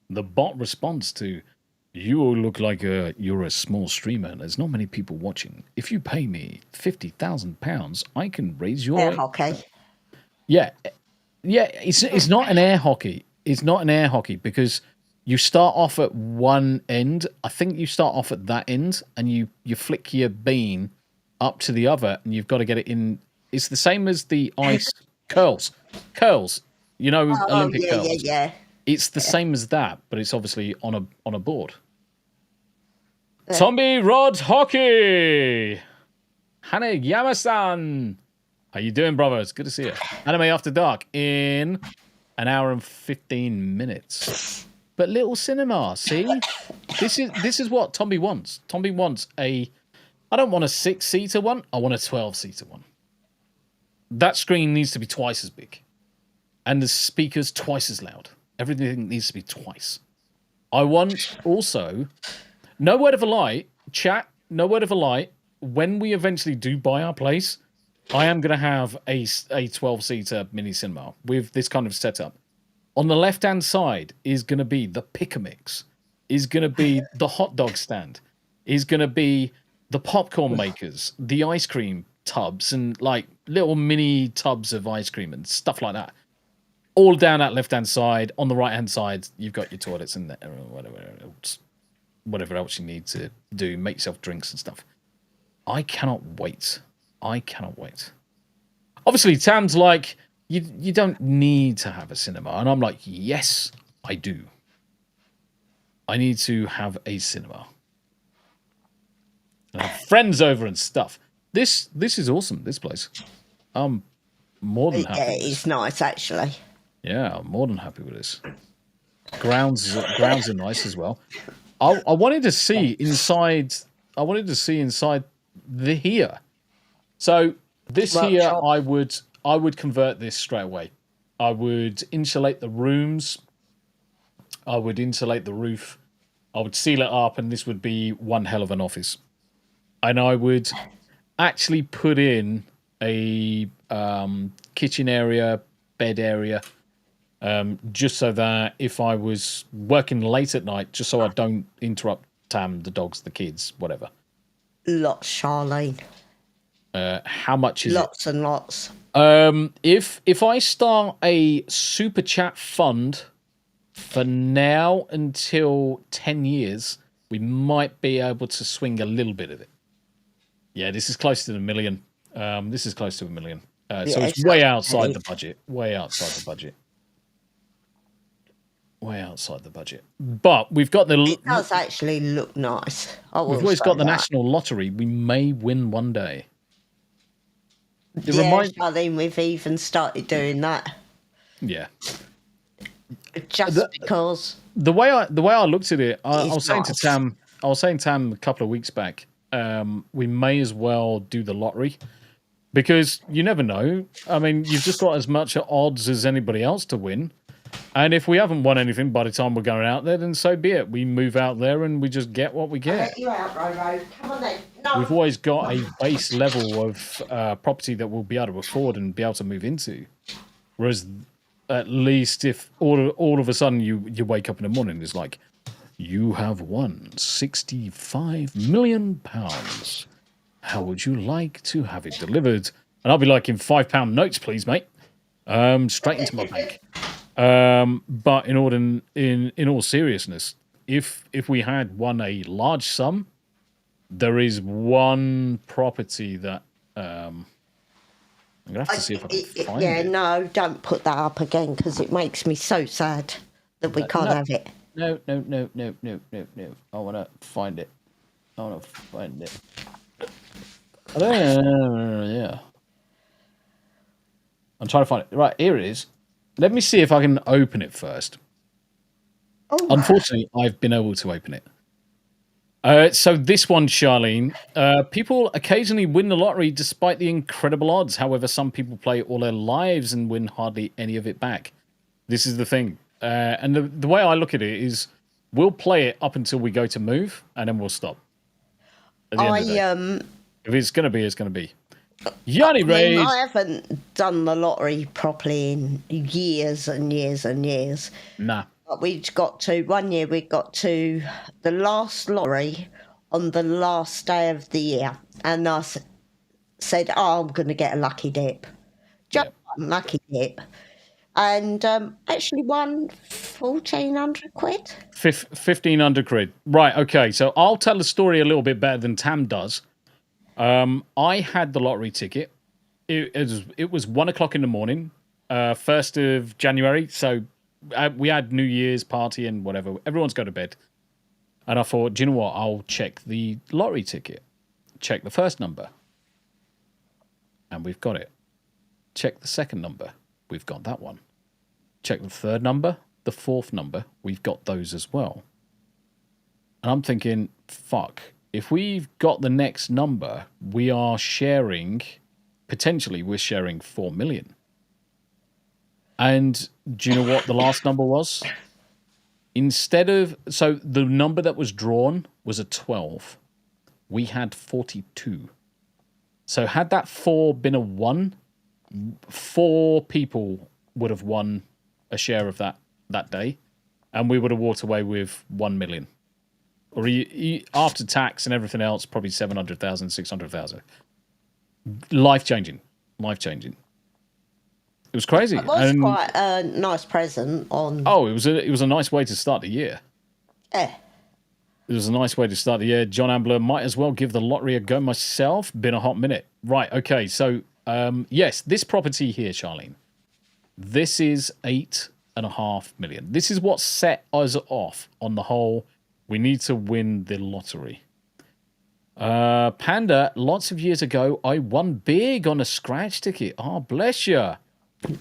bot response to, you all look like you're a small streamer. There's not many people watching. If you pay me £50,000, I can raise your... Air hockey. Yeah. Yeah, it's not an air hockey. It's not an air hockey because you start off at one end. I think you start off at that end and you flick your bean up to the other and you've got to get it in. It's the same as the ice curls. You know, Oh, Olympic yeah, hurdles. yeah. It's the same as that, but it's obviously on a board. Tombi Rod Hockey. Hane Yamasan. How you doing, brother? It's good to see you. Anime After Dark in an hour and 15 minutes. But little cinema, see? This is what Tombi wants. Tombi wants I don't want a 6-seater one, I want a 12-seater one. That screen needs to be twice as big. And the speakers twice as loud. Everything needs to be twice. I want also, no word of a lie, chat, no word of a lie, when we eventually do buy our place, I am going to have a 12-seater mini cinema with this kind of setup. On the left-hand side is going to be the pick-a-mix, is going to be the hot dog stand, is going to be the popcorn makers, the ice cream tubs, and like little mini tubs of ice cream and stuff like that. All down that left-hand side. On the right-hand side, you've got your toilets and whatever else you need to do, make yourself drinks and stuff. I cannot wait. I cannot wait. Obviously, Tam's like, you don't need to have a cinema. And I'm like, yes, I do. I need to have a cinema. And have friends over and stuff. This is awesome, this place. I'm more than happy. Yeah, it's nice, actually. Yeah, I'm more than happy with this. Grounds are nice as well. I wanted to see inside. I wanted to see inside the here. So this here, I would convert this straight away. I would insulate the rooms. I would insulate the roof. I would seal it up, and this would be one hell of an office. And I would actually put in a kitchen area, bed area. Just so that if I was working late at night, just so I don't interrupt Tam, the dogs, the kids, whatever. Lots, Charlene. How much is lots and lots. If I start a super chat fund for now until 10 years, we might be able to swing a little bit of it. Yeah, this is close to the million. This is close to $1 million. So it's way outside the budget. Way outside the budget. Way outside the budget. But we've got the... It does actually look nice. We've always got the national lottery. We may win one day. Charlene, we've even started doing that. Yeah. Just because... The way I looked at it, I was saying to Tam a couple of weeks back, we may as well do the lottery. Because you never know. I mean, you've just got as much odds as anybody else to win. And if we haven't won anything by the time we're going out there, then so be it. We move out there and we just get what we get. Let you out, Roro. Come on then. No. We've always got a base level of property that we'll be able to afford and be able to move into. Whereas at least if all of a sudden you wake up in the morning and it's like, you have won £65 million. How would you like to have it delivered? And I'll be like, in £5 notes, please, mate. Straight into my bank. But in all seriousness, if we had won a large sum, there is one property that I'm gonna have to see if I can find it. Yeah, no, don't put that up again because it makes me so sad that we can't have it. No. I want to find it. I don't know. Yeah. I'm trying to find it. Right, here it is. Let me see if I can open it first. Oh. Unfortunately, I've been able to open it. So this one, Charlene, people occasionally win the lottery despite the incredible odds. However, some people play all their lives and win hardly any of it back. This is the thing. And the way I look at it is we'll play it up until we go to move, and then we'll stop. At the end of the day. If it's going to be, it's going to be. Yanni Ray. I haven't done the lottery properly in years and years and years. Nah. But one year we got to the last lottery on the last day of the year. And I said, I'm going to get a lucky dip. Just one lucky dip. And actually won 1,400 quid. 1,500 quid. Right, okay. So I'll tell the story a little bit better than Tam does. I had the lottery ticket. It was 1 o'clock in the morning. 1st of January. So we had New Year's party and whatever. Everyone's go to bed. And I thought, do you know what? I'll check the lottery ticket. Check the first number. And we've got it. Check the second number. We've got that one. Check the third number, the fourth number. We've got those as well. And I'm thinking, fuck. If we've got the next number, we are sharing, potentially we're sharing 4 million. And do you know what the last number was? So the number that was drawn was a 12. We had 42. So had that 4 been a 1, 4 people would have won a share of that day. And we would have walked away with 1 million. Or after tax and everything else, probably 700,000, 600,000. Life-changing. Life-changing. It was crazy. It was quite a nice present on... Oh, it was a nice way to start the year. Yeah. It was a nice way to start the year. John Ambler, might as well give the lottery a go myself. Been a hot minute. Right, okay. So, yes, this property here, Charlene, this is 8.5 million. This is what set us off on the whole... We need to win the lottery. Panda, lots of years ago, I won big on a scratch ticket. Oh, bless you.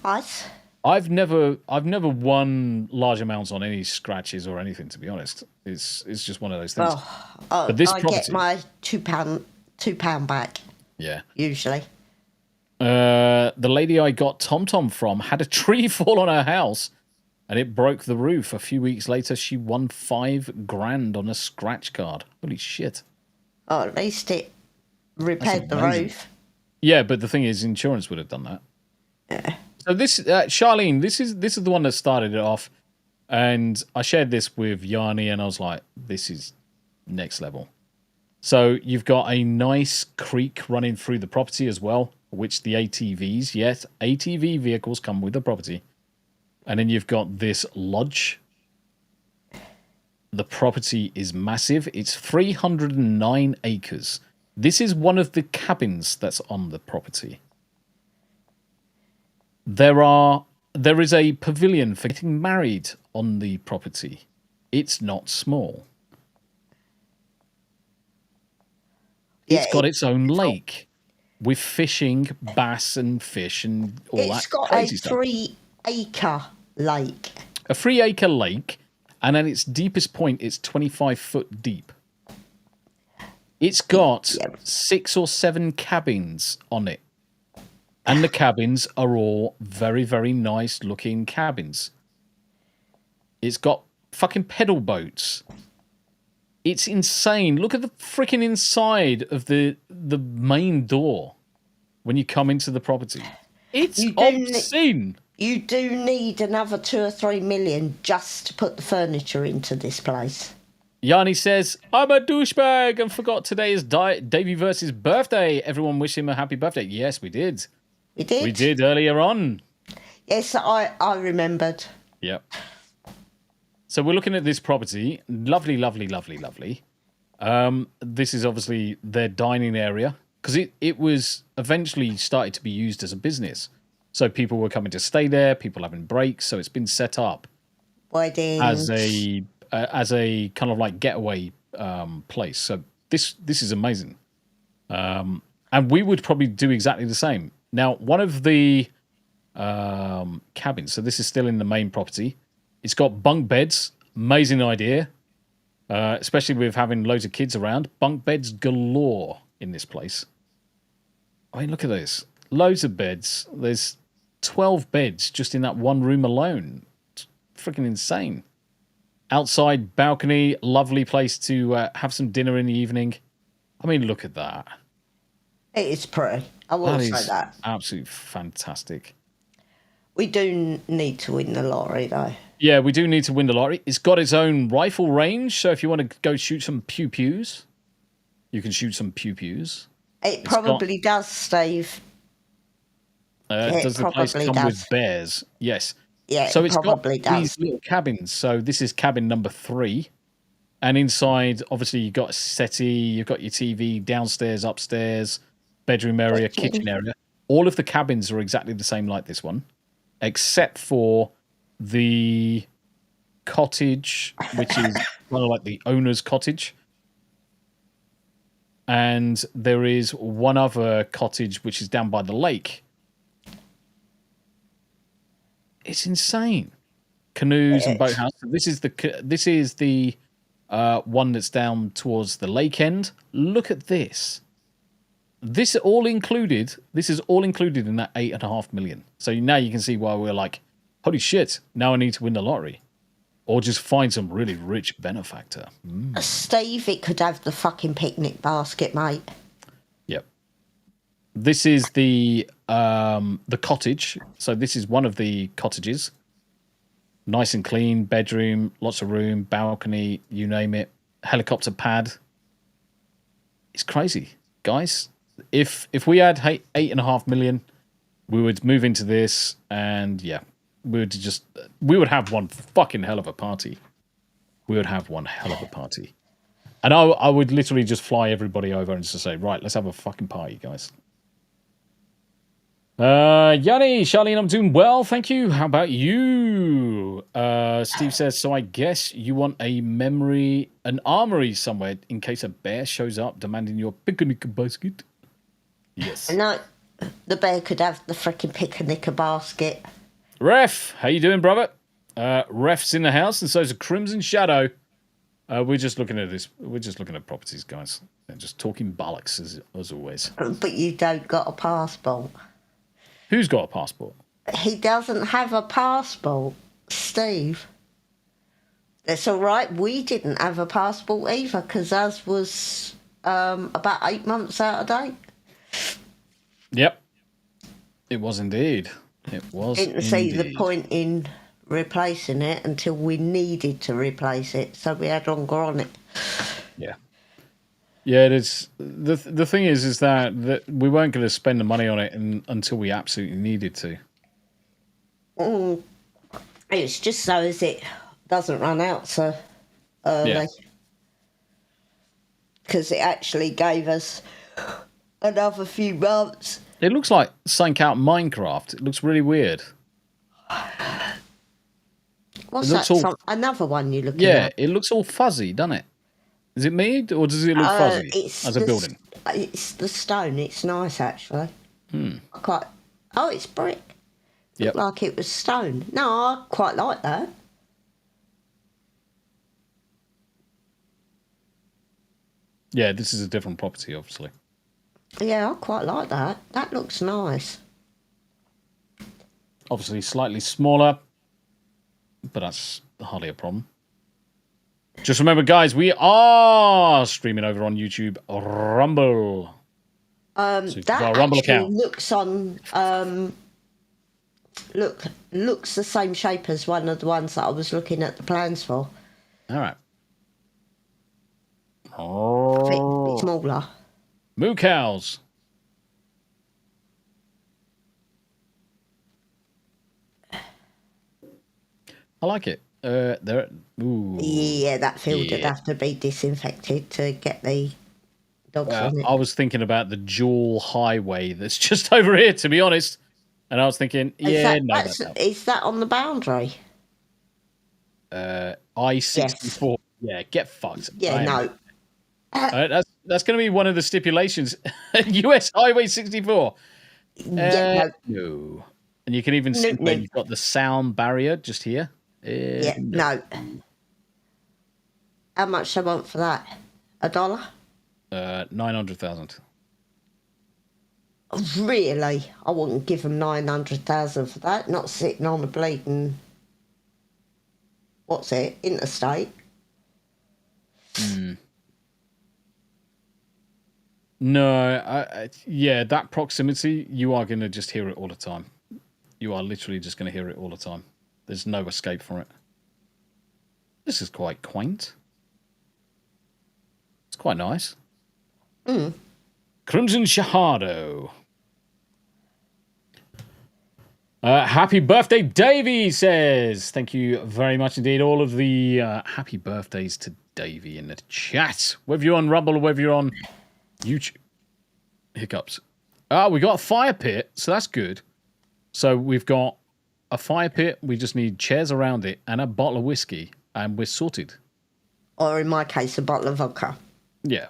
Nice. I've never won large amounts on any scratches or anything, to be honest. It's just one of those things. Well, but this I property, get my £2 back. Yeah. Usually. The lady I got TomTom from had a tree fall on her house. And it broke the roof. A few weeks later, she won $5,000 on a scratch card. Holy shit. Oh, at least it repaired the roof. Yeah, but the thing is, insurance would have done that. Yeah. So this, Charlene, this is the one that started it off. And I shared this with Yanni, and I was like, this is next level. So you've got a nice creek running through the property as well, which the ATVs, yes, ATV vehicles come with the property. And then you've got this lodge. The property is massive. It's 309 acres. This is one of the cabins that's on the property. There is a pavilion for getting married on the property. It's not small. It's got its own lake with fishing, bass and fish and all that crazy stuff. It's got a 3-acre lake. A 3-acre lake, and at its deepest point, it's 25 foot deep. It's got 6 or 7 cabins on it. And the cabins are all very, very nice looking cabins. It's got fucking pedal boats. It's insane. Look at the freaking inside of the main door when you come into the property. It's obscene. You do need another 2 or 3 million just to put the furniture into this place. Yanni says, I'm a douchebag and forgot today is Davey Verse's birthday. Everyone wish him a happy birthday. Yes, we did. We did? We did earlier on. Yes, I remembered. Yep. So we're looking at this property. Lovely, lovely, lovely, lovely. This is obviously their dining area because it was eventually started to be used as a business. So people were coming to stay there, people having breaks. So it's been set up Weddings. as a kind of like getaway place. So this is amazing. And we would probably do exactly the same. Now, one of the cabins, so this is still in the main property. It's got bunk beds. Amazing idea, especially with having loads of kids around. Bunk beds galore in this place. I mean, look at this. Loads of beds. There's 12 beds just in that one room alone. It's freaking insane. Outside balcony, lovely place to have some dinner in the evening. I mean, look at that. It is pretty. I will say that. Absolutely fantastic. We do need to win the lottery, though. Yeah, we do need to win the lottery. It's got its own rifle range, so if you want to go shoot some pew-pews, you can shoot some pew-pews. It probably does, Steve. Does the place come with bears? Yes. Yeah, so it's probably got these little cabins. So this is cabin number 3. And inside, obviously, you've got a settee, you've got your TV downstairs, upstairs, bedroom area, kitchen area. All of the cabins are exactly the same like this one. except for the cottage, which is kind of like the owner's cottage. And there is one other cottage which is down by the lake. It's insane. Canoes and boathouse. This is the one that's down towards the lake end. Look at this. This is all included in that 8.5 million. So now you can see why we're like, holy shit, now I need to win the lottery. Or just find some really rich benefactor. Steve, it could have the fucking picnic basket, mate. Yep. This is the cottage. So this is one of the cottages. Nice and clean, bedroom, lots of room, balcony, you name it. Helicopter pad. It's crazy, guys. If we had 8.5 million, we would move into this, and yeah, we would have one fucking hell of a party. We would have one hell of a party. And I would literally just fly everybody over and just say, right, let's have a fucking party, guys. Yanni, Charlene, I'm doing well, thank you. How about you? Steve says, so I guess you want an armory somewhere in case a bear shows up demanding your picnic basket. Yes. No, the bear could have the freaking picnic basket. Ref, how you doing, brother? Ref's in the house, and so is a Crimson Shadow. We're just looking at this. We're just looking at properties, guys. And just talking bollocks as always. But you don't got a passport. Who's got a passport? He doesn't have a passport, Steve. That's all right. We didn't have a passport either because ours was about 8 months out of date. Yep. It was indeed. It was Didn't see the point in replacing it until we needed to replace it, so we had longer on it. Yeah. Yeah, it is. The thing is that we weren't going to spend the money on it until we absolutely needed to. It's just so as it doesn't run out so early. Because it actually gave us another few months. It looks like something out Minecraft. It looks really weird. What's that? Another one you're looking at? Yeah, it looks all fuzzy, doesn't it? Is it me, or does it look fuzzy as a building? It's the stone. It's nice, actually. It's brick. Yep. Looked like it was stone. No, I quite like that. Yeah, this is a different property, obviously. Yeah, I quite like that. That looks nice. Obviously slightly smaller, but that's hardly a problem. Just remember, guys, we are streaming over on YouTube, Rumble. That Rumble actually account. looks on. Looks the same shape as one of the ones that I was looking at the plans for. All right. A bit smaller. Moo cows. I like it. Ooh. Yeah, that field would have to be disinfected to get the dogs on it. I was thinking about the dual highway that's just over here, to be honest. And I was thinking, Is that on the boundary? I-64. Yes. Yeah, get fucked. Yeah, no. That's going to be one of the stipulations. US Highway 64. No. And you can even see where you've got the sound barrier just here. No. How much do I want for that? $1? 900,000. Really? I wouldn't give them 900,000 for that. Not sitting on a bleeding, interstate. No, that proximity, you are going to just hear it all the time. You are literally just going to hear it all the time. There's no escape from it. This is quite quaint. It's quite nice. Crimson Shahado. Happy birthday, Davey says. Thank you very much indeed. All of the happy birthdays to Davey in the chat. Whether you're on Rumble or whether you're on YouTube. Hiccups. We got a fire pit, so that's good. So we've got a fire pit. We just need chairs around it and a bottle of whiskey, and we're sorted. Or in my case, a bottle of vodka. Yeah.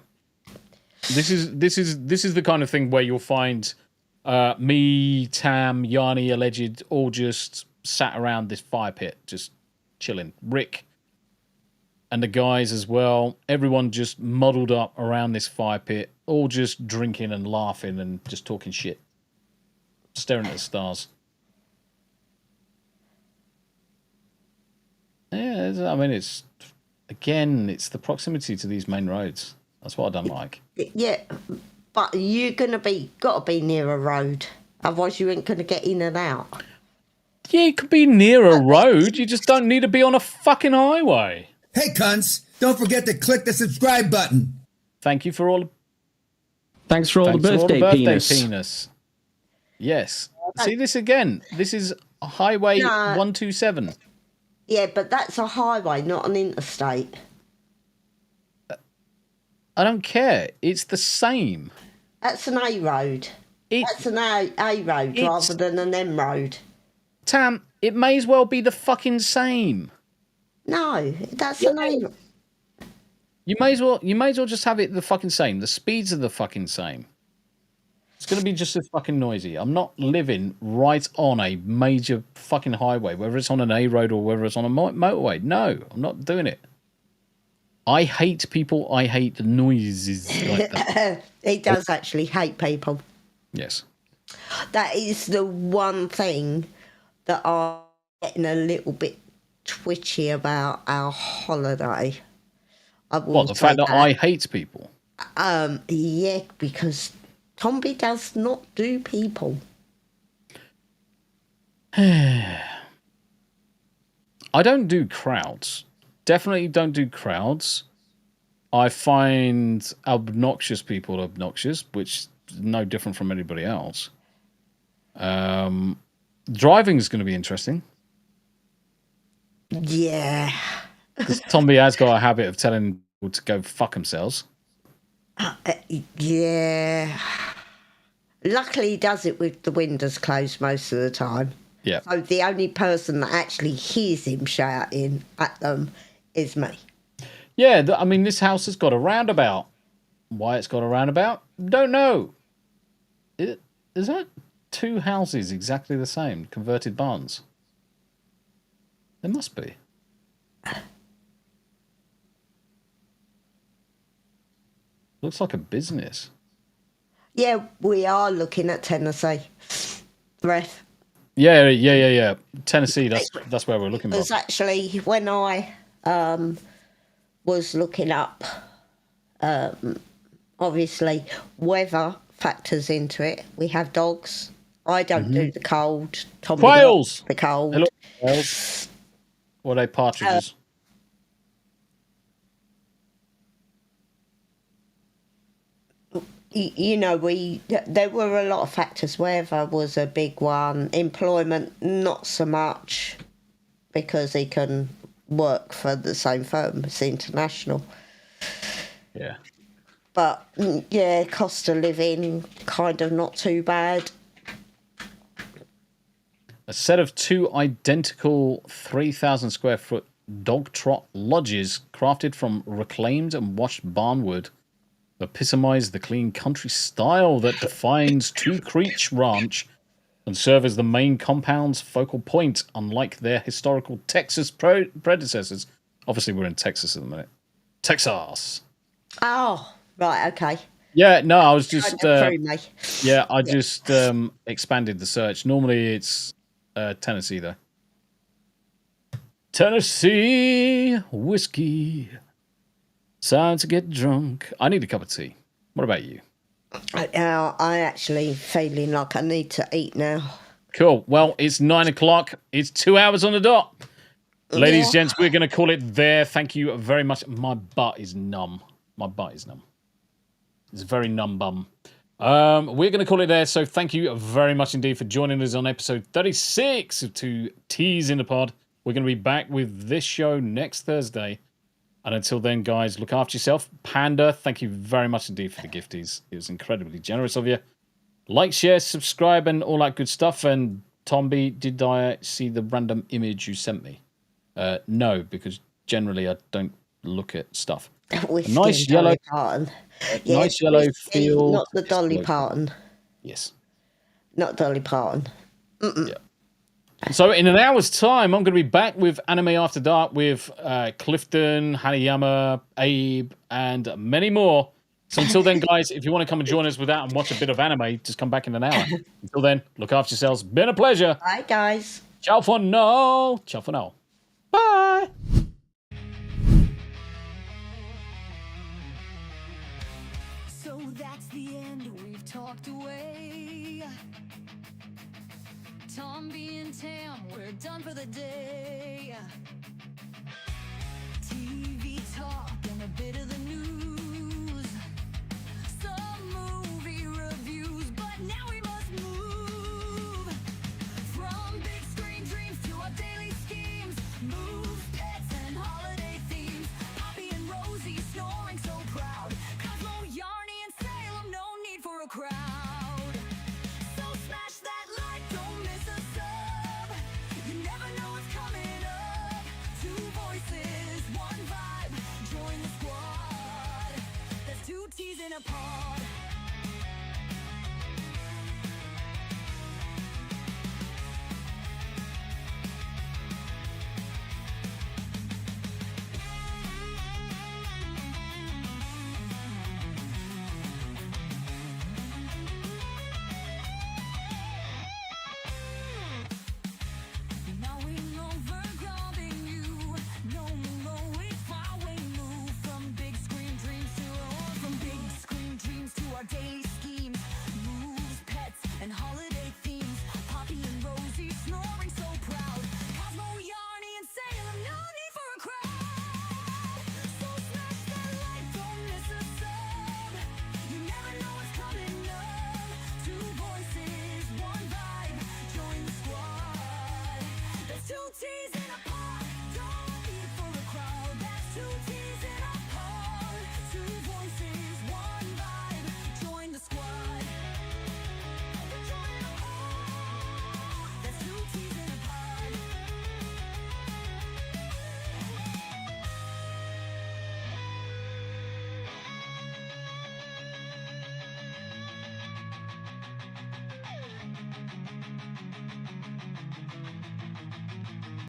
This is the kind of thing where you'll find me, Tam, Yanni, Alleged, all just sat around this fire pit, just chilling. Rick and the guys as well. Everyone just muddled up around this fire pit, all just drinking and laughing and just talking shit. Staring at the stars. Yeah, I mean, it's the proximity to these main roads. That's what I don't like. Yeah, but you're gotta be near a road. Otherwise, you ain't gonna get in and out. Yeah, you could be near a road. You just don't need to be on a fucking highway. Hey, cunts! Don't forget to click the subscribe button. Thank you for all. Thanks for all the birthday penis. Yes. See this again. This is Highway 127. Yeah, but that's a highway, not an interstate. I don't care. It's the same. That's an A road. That's an A road rather than an M road. Tam, it may as well be the fucking same. No, that's an A. You may as well just have it the fucking same. The speeds are the fucking same. It's going to be just as fucking noisy. I'm not living right on a major fucking highway, whether it's on an A road or whether it's on a motorway. No, I'm not doing it. I hate people. I hate noises like that. He does actually hate people. Yes. That is the one thing that I'm getting a little bit twitchy about our holiday. What, the fact that I hate people? Yeah, because Tombi does not do people. I don't do crowds. Definitely don't do crowds. I find obnoxious people obnoxious, which is no different from anybody else. Driving is going to be interesting. Yeah. Because Tombi has got a habit of telling people to go fuck themselves. Yeah. Luckily, he does it with the windows closed most of the time. Yeah. So the only person that actually hears him shouting at them is me. Yeah, I mean, this house has got a roundabout. Why it's got a roundabout? Don't know. Is that two houses exactly the same, converted barns? There must be. Looks like a business. Yeah, we are looking at Tennessee. Breath. Yeah. Tennessee, that's where we're looking for. It was actually when I was looking up, obviously, weather factors into it. We have dogs. I don't do the cold. Tombi Quails! The cold. Hello, quails. Or are they partridges? You know, there were a lot of factors. Weather was a big one. Employment, not so much, because he can work for the same firm. It's international. Yeah. But, yeah, cost of living, kind of not too bad. A set of two identical 3,000 square foot dog trot lodges crafted from reclaimed and washed barnwood epitomize the clean country style that defines Two Creech Ranch and serve as the main compound's focal point, unlike their historical Texas predecessors. Obviously, we're in Texas at the minute. Texas. Oh, right, okay. Yeah, no, I was just... I just expanded the search. Normally, it's Tennessee, though. Tennessee whiskey. Time to get drunk. I need a cup of tea. What about you? I actually feeling like I need to eat now. Cool. Well, it's 9 o'clock. It's 2 hours on the dot. Ladies, gents, we're going to call it there. Thank you very much. My butt is numb. It's very numb bum. We're going to call it there. So thank you very much indeed for joining us on episode 36 of Two Teas in the Pod. We're going to be back with this show next Thursday. And until then, guys, look after yourself. Panda, thank you very much indeed for the gifties. It was incredibly generous of you. Like, share, subscribe, and all that good stuff. And Tombi, did I see the random image you sent me? No, because generally I don't look at stuff. A nice yellow Parton. Nice yellow field. Not the Dolly Parton. Yes. Not Dolly Parton. Yeah. So in an hour's time, I'm going to be back with Anime After Dark with Clifton, Hanayama, Abe, and many more. So until then, guys, if you want to come and join us with that and watch a bit of anime, just come back in an hour. Until then, look after yourselves. Been a pleasure. Bye, guys. Ciao for now. Ciao for now. Bye. So that's the end. We've talked away. Tombi and Tam, we're done for the day. TV talk and a bit of the news. Some movie reviews, but now we must move. From big screen dreams to our daily schemes. Moves, pets, and holiday themes. Poppy and Rosie snoring so proud. Cosmo, Yarny, and Salem, no need for a crowd. So smash that like, don't miss a sub. You never know what's coming up. Two voices, one vibe, join the squad. There's two T's in a pod.